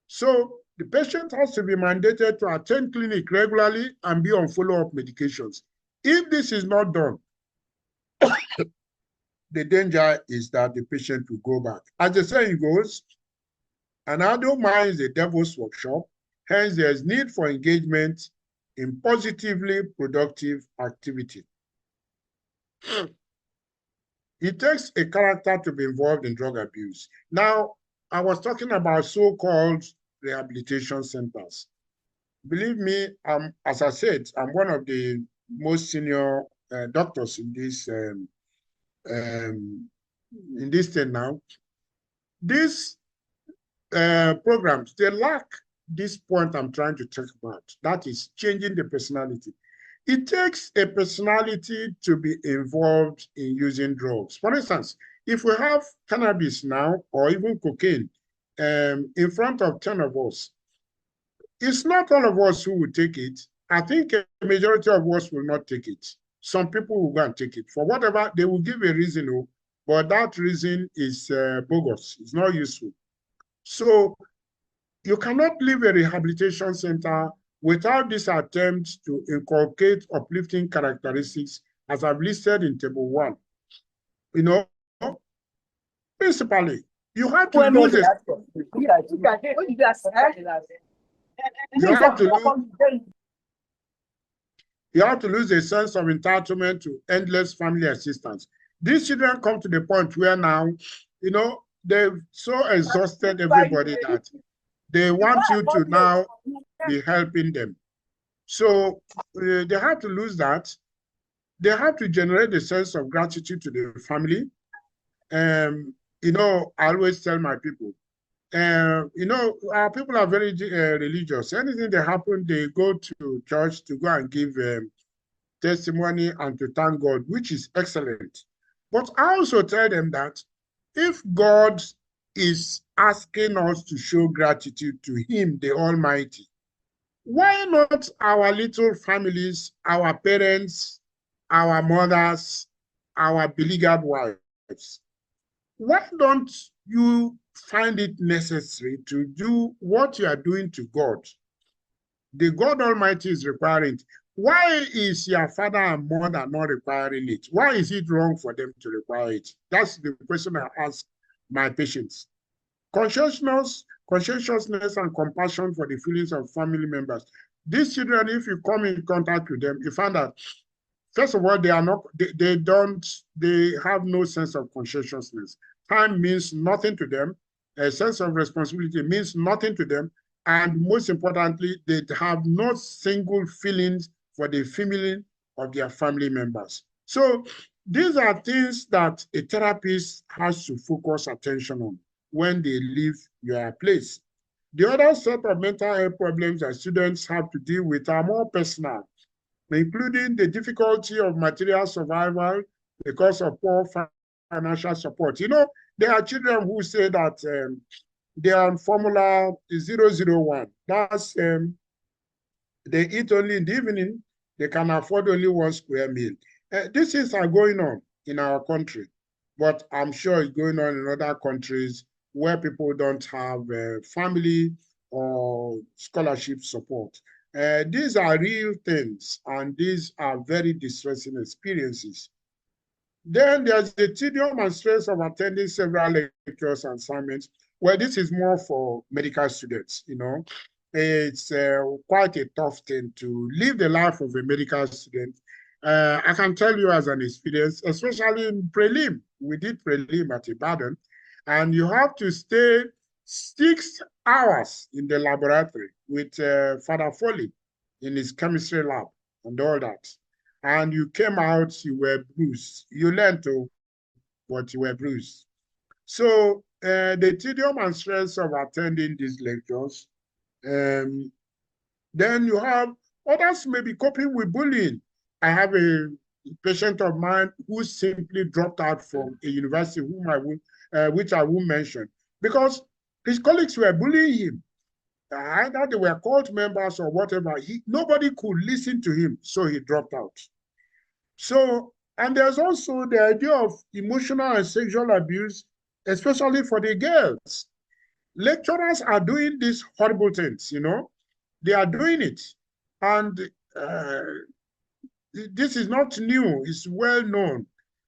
S1: So the patient has to be mandated to attend clinic regularly and be on follow-up medications. If this is not done, the danger is that the patient will go back. As the saying goes, an idle mind is a devil's workshop. Hence, there's need for engagement in positively productive activity. It takes a character to be involved in drug abuse. Now, I was talking about so-called rehabilitation centers. Believe me, as I said, I'm one of the most senior doctors in this thing now. These programs, they lack this point I'm trying to talk about. That is changing the personality. It takes a personality to be involved in using drugs. For instance, if we have cannabis now, or even cocaine, in front of 10 of us, it's not all of us who will take it. I think a majority of us will not take it. Some people will go and take it. For whatever, they will give a reason, but that reason is bogus. It's not useful. So you cannot leave a rehabilitation center without this attempt to inculcate uplifting characteristics as I've listed in table 1. Principally, You have to lose it. You have to lose a sense of entitlement to endless family assistance. These children come to the point where now, you know, they've so exhausted everybody that they want you to now be helping them. So they have to lose that. They have to generate a sense of gratitude to the family. You know, I always tell my people, you know, our people are very religious. Anything that happens, they go to church to go and give testimony and to thank God, which is excellent. But I also tell them that if God is asking us to show gratitude to Him, the Almighty, why not our little families, our parents, our mothers, our beleaguered wives? Why don't you find it necessary to do what you are doing to God? The God Almighty is requiring it. Why is your father and mother not requiring it? Why is it wrong for them to require it? That's the question I ask my patients. Conscientiousness and compassion for the feelings of family members. These children, if you come in contact with them, you find that, first of all, they have no sense of conscientiousness. Time means nothing to them. A sense of responsibility means nothing to them. And most importantly, they have no single feelings for the feeling of their family members. So these are things that a therapist has to focus attention on when they leave your place. The other set of mental health problems that students have to deal with are more personal, including the difficulty of material survival because of poor financial support. You know, there are children who say that they are on formula 001. That's they eat only in the evening, they can afford only 1 square meal. These things are going on in our country, but I'm sure it's going on in other countries where people don't have family or scholarship support. These are real things, and these are very distressing experiences. Then there's the tedium and stress of attending several lectures and assignments. Well, this is more for medical students, you know. It's quite a tough thing to live the life of a medical student. I can tell you as an experience, especially in prelim. We did prelim at Ibadan, and you have to stay 6 hours in the laboratory with Father Foley in his chemistry lab and all that. And you came out, you were bruised. You learned to, but you were bruised. So the tedium and stress of attending these lectures, then you have others may be coping with bullying. I have a patient of mine who simply dropped out from a university which I won't mention, because his colleagues were bullying him. Either they were cult members or whatever. Nobody could listen to him, so he dropped out. So, and there's also the idea of emotional and sexual abuse, especially for the girls. Lecturers are doing these horrible things, you know. They are doing it. And this is not new, it's well known.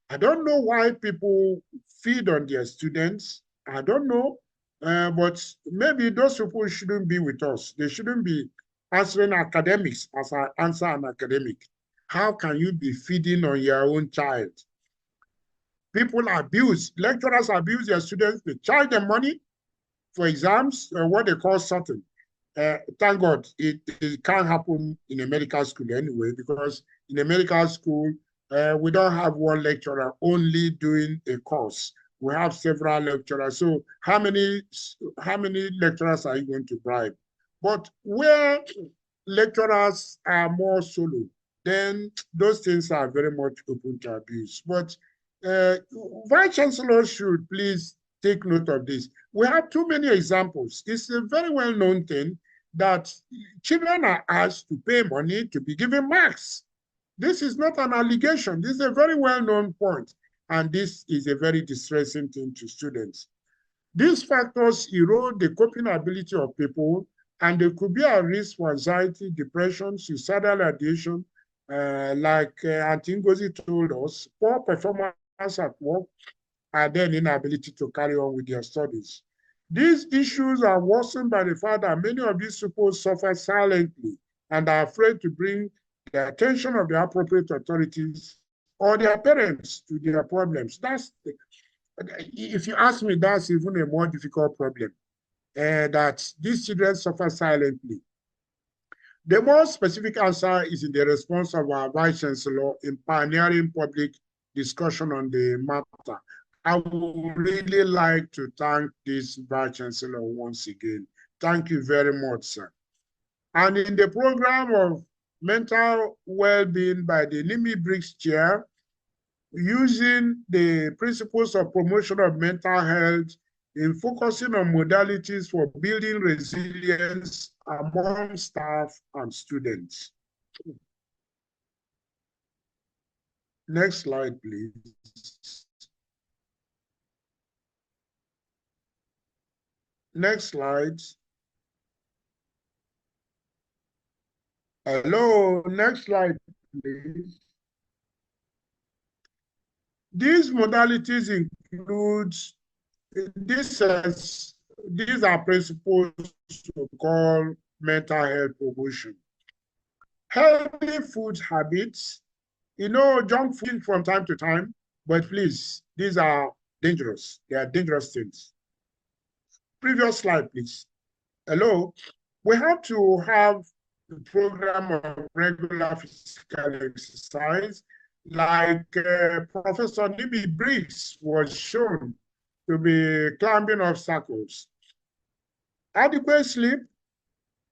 S1: I don't know why people feed on their students. I don't know. But maybe those people shouldn't be with us. They shouldn't be answering academics as I answer an academic. How can you be feeding on your own child? People abuse, lecturers abuse their students. They charge them money for exams, what they call sorting. Thank God it can't happen in a medical school anyway, because in a medical school, we don't have one lecturer only doing a course. We have several lecturers. So how many lecturers are you going to bribe? But where lecturers are more solo, then those things are very much open to abuse. But Vice Chancellor should please take note of this. We have too many examples. It's a very well-known thing that children are asked to pay money to be given marks. This is not an allegation. This is a very well-known point, and this is a very distressing thing to students. These factors erode the coping ability of people, and they could be a risk for anxiety, depression, suicidal ideation, like Auntie Ngozi told us, poor performance at work, and then inability to carry on with their studies. These issues are worsened by the fact that many of these people suffer silently and are afraid to bring the attention of the appropriate authorities or their parents to their problems. If you ask me, that's even a more difficult problem, that these children suffer silently. The more specific answer is in the response of our Vice Chancellor in pioneering public discussion on the matter. I would really like to thank this Vice Chancellor once again. Thank you very much, sir. And in the program of mental well-being by the Nimi Briggs Chair, using the principles of promotion of mental health in focusing on modalities for building resilience among staff and students. Next slide, please. Next slide. Hello, next slide, please. These modalities include, these are principles to call mental health promotion. Healthy food habits, junk food from time to time, but please, these are dangerous. They are dangerous things. Previous slide, please. Hello. We have to have a program of regular physical exercise, like Professor Nimi Briggs was shown to be climbing obstacles. Adequate sleep,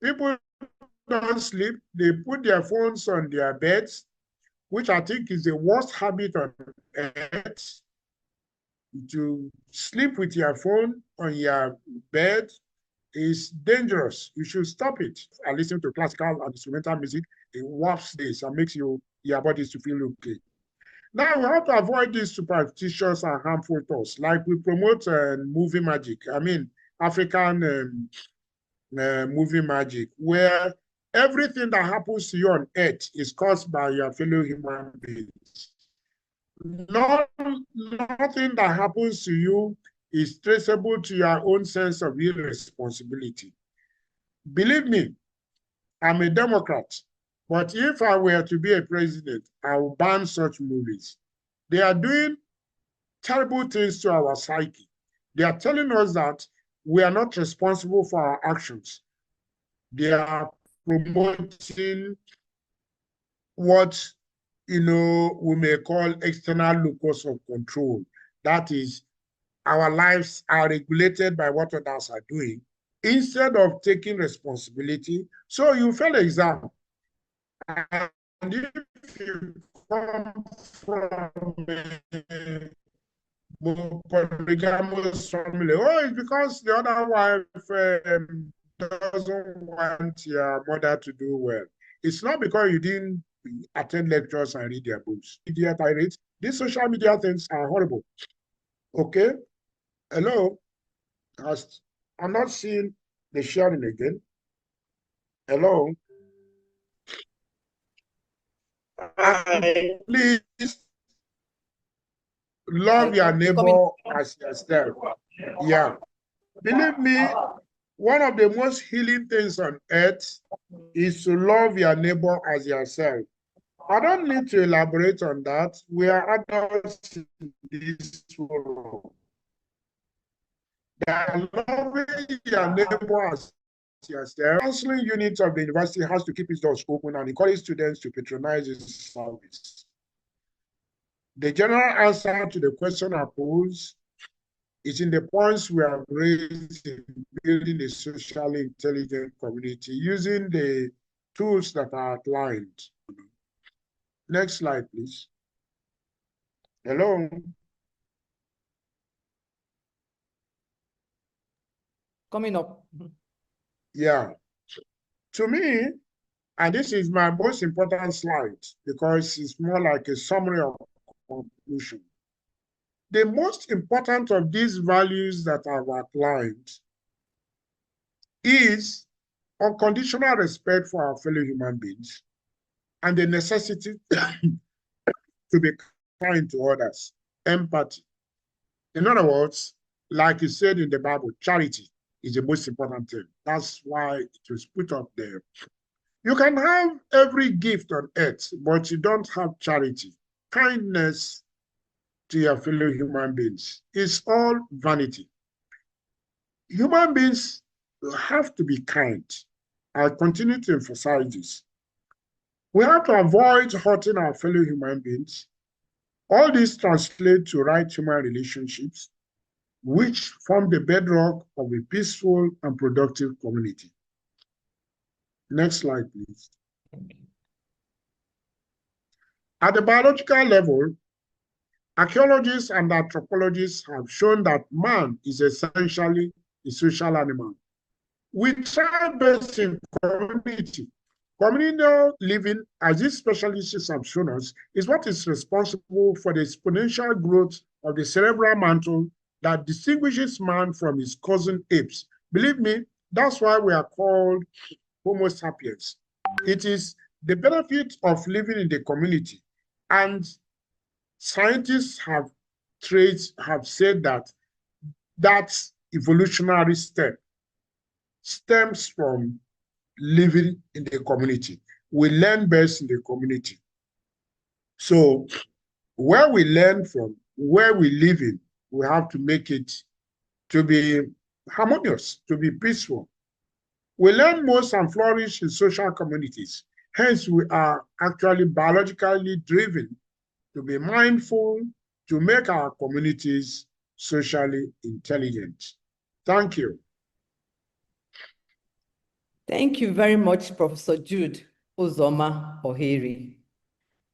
S1: people don't sleep, they put their phones on their beds, which I think is the worst habit on earth. To sleep with your phone on your bed is dangerous. You should stop it and listen to classical and instrumental music. It warps this and makes your bodies to feel okay. Now we have to avoid these superstitious and harmful thoughts, like we promote movie magic. I mean, African movie magic, where everything that happens to you on earth is caused by your fellow human beings. Nothing that happens to you is traceable to your own sense of irresponsibility. Believe me, I'm a Democrat, but if I were to be a president, I will ban such movies. They are doing terrible things to our psyche. They are telling us that we are not responsible for our actions. They are promoting what we may call external locus of control. That is, our lives are regulated by what others are doing instead of taking responsibility. So you fail exam, and if you come from a polygamous family, it's because the other wife doesn't want your mother to do well. It's not because you didn't attend lectures and read their books. Media tirades, these social media things are horrible. Okay? Hello? I'm not seeing the sharing again. Hello? Please love your neighbor as yourself. Yeah. Believe me, one of the most healing things on earth is to love your neighbor as yourself. I don't need to elaborate on that. We are adults in this world. That loving your neighbor as yourself. Counseling unit of the university has to keep its doors open and encourage students to patronize its service. The general answer to the question I pose is in the points we have raised in building a socially intelligent community using the tools that are outlined. Next slide, please. Hello.
S2: Coming up.
S1: Yeah. To me, and this is my most important slide because it's more like a summary of conclusion. The most important of these values that I've outlined is unconditional respect for our fellow human beings and the necessity to be kind to others, empathy, In other words, like it said in the Bible, charity is the most important thing. That's why it was put up there. You can have every gift on earth, but you don't have charity, kindness to your fellow human beings. It's all vanity. Human beings have to be kind. I continue to emphasize this. We have to avoid hurting our fellow human beings. All this translates to right human relationships, which form the bedrock of a peaceful and productive community. Next slide, please. At the biological level, archaeologists and anthropologists have shown that man is essentially a social animal. We thrive best in community. Communal living, as these specialists have shown us, is what is responsible for the exponential growth of the cerebral mantle that distinguishes man from his cousin apes. Believe me, that's why we are called Homo sapiens. It is the benefit of living in the community. And scientists have said that that evolutionary step stems from living in the community. We learn best in the community. So where we learn from, where we live in, we have to make it to be harmonious, to be peaceful. We learn most and flourish in social communities. Hence, we are actually biologically driven to be mindful, to make our communities socially intelligent. Thank you.
S2: Thank you very much, Professor Jude Uzoma Ohaeri.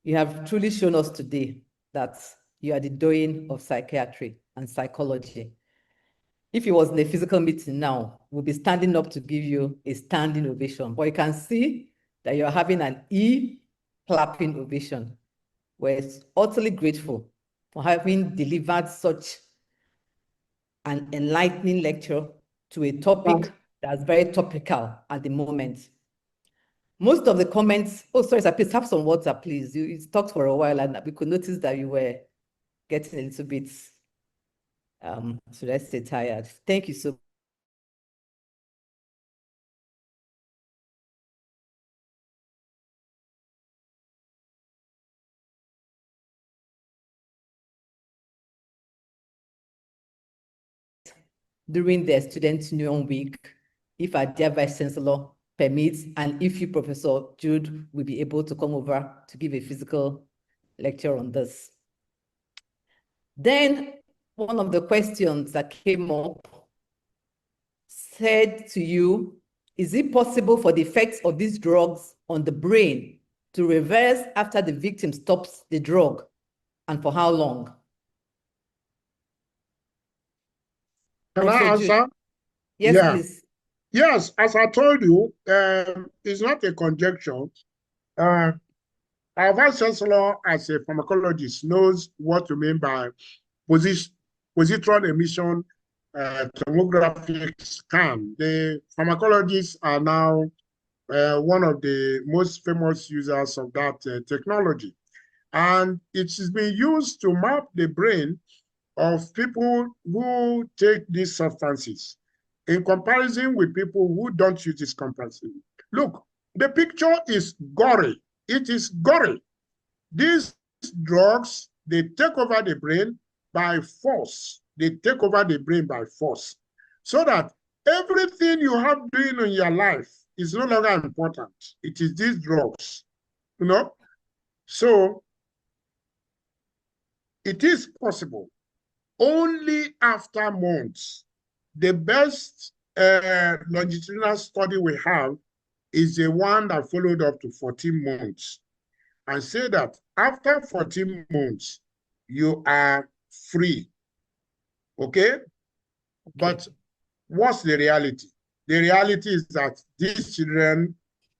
S2: You have truly shown us today that you are the doyen of psychiatry and psychology. If it was in a physical meeting now, we'll be standing up to give you a standing ovation. But you can see that you're having an clapping ovation. We're utterly grateful for having delivered such an enlightening lecture to a topic that's very topical at the moment. Most of the comments, oh, sorry, sir, please have some water, please. You talked for a while and we could notice that you were getting a little bit, so let's say tired. Thank you so during the Student Union Week, if our dear Vice Chancellor permits, and if you, Professor Jude, will be able to come over to give a physical lecture on this. Then one of the questions that came up said to you, is it possible for the effects of these drugs on the brain to reverse after the victim stops the drug, and for how long?
S1: Can I answer?
S2: Jude. Yes,
S1: yeah.
S2: Please.
S1: Yes, as I told you, it's not a conjecture. Our Vice Chancellor, as a pharmacologist, knows what to mean by positron emission tomographic scan. The pharmacologists are now one of the most famous users of that technology. And it is being used to map the brain of people who take these substances in comparison with people who don't use this substances. Look, the picture is gory. It is gory. These drugs, they take over the brain by force. They take over the brain by force. So that everything you have doing in your life is no longer important. It is these drugs, you know? So it is possible only after months. The best longitudinal study we have is the one that followed up to 14 months and say that after 14 months, you are free, okay? But what's the reality? The reality is that these children,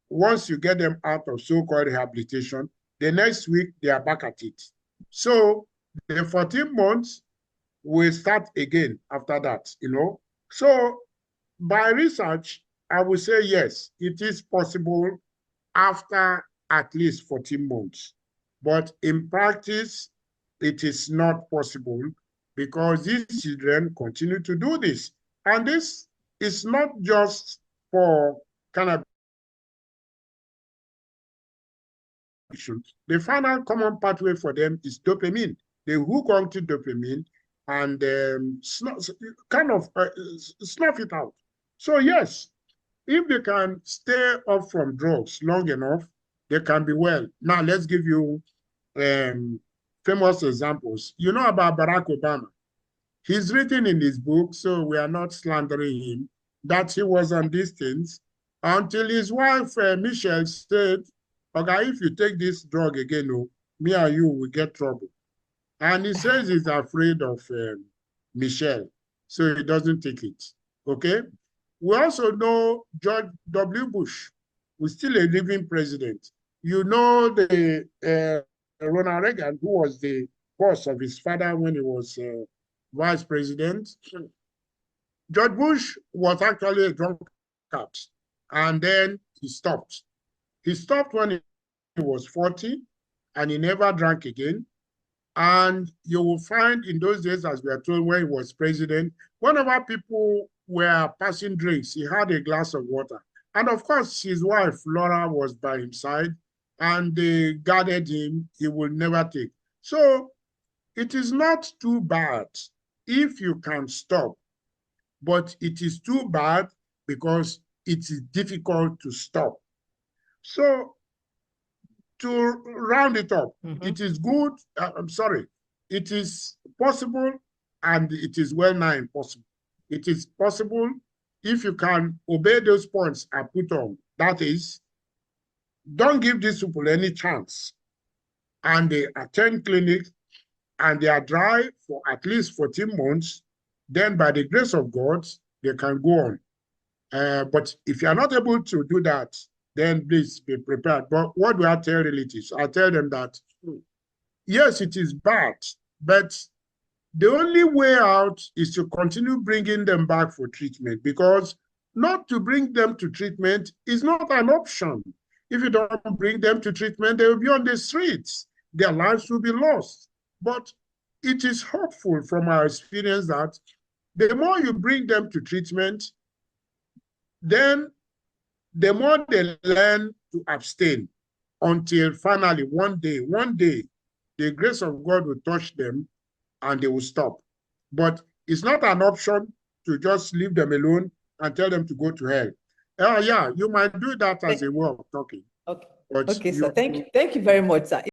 S1: once you get them out of so-called rehabilitation, the next week, they are back at it. So the 14 months will start again after that, you know? So by research, I would say, yes, it is possible after at least 14 months. But in practice, it is not possible because these children continue to do this. And this is not just for cannabis. The final common pathway for them is dopamine. They hook onto dopamine and snuff it out. So yes, if they can stay off from drugs long enough, they can be well. Now let's give you famous examples. You know about Barack Obama. He's written in his book, so we are not slandering him, that he was on these things until his wife, Michelle, said, okay, if you take this drug again, oh, me and you will get trouble. And he says he's afraid of Michelle, so he doesn't take it, okay? We also know George W. Bush was still a living president. You know the Ronald Reagan, who was the boss of his father when he was vice president. George Bush was actually a drunkard, and then he stopped. He stopped when he was 40, and he never drank again. And you will find in those days, as we are told, when he was president, whenever people were passing drinks, he had a glass of water. And of course, his wife, Laura, was by his side, and they guarded him. He would never take. So it is not too bad if you can stop, but it is too bad because it is difficult to stop. So to round it up, it is good, it is possible, and it is well nigh impossible. It is possible if you can obey those points I put on. That is, don't give these people any chance. And they attend clinics, and they are dry for at least 14 months, then by the grace of God, they can go on. But if you are not able to do that, then please be prepared. But what do I tell relatives? I tell them that, yes, it is bad, but the only way out is to continue bringing them back for treatment, because not to bring them to treatment is not an option. If you don't bring them to treatment, they will be on the streets. Their lives will be lost. But it is hopeful from our experience that the more you bring them to treatment, then the more they learn to abstain, until finally one day, the grace of God will touch them and they will stop. But it's not an option to just leave them alone and tell them to go to hell. Yeah, you might do that as a way of talking.
S2: Okay,
S1: But
S2: okay, sir. Thank you very much, sir.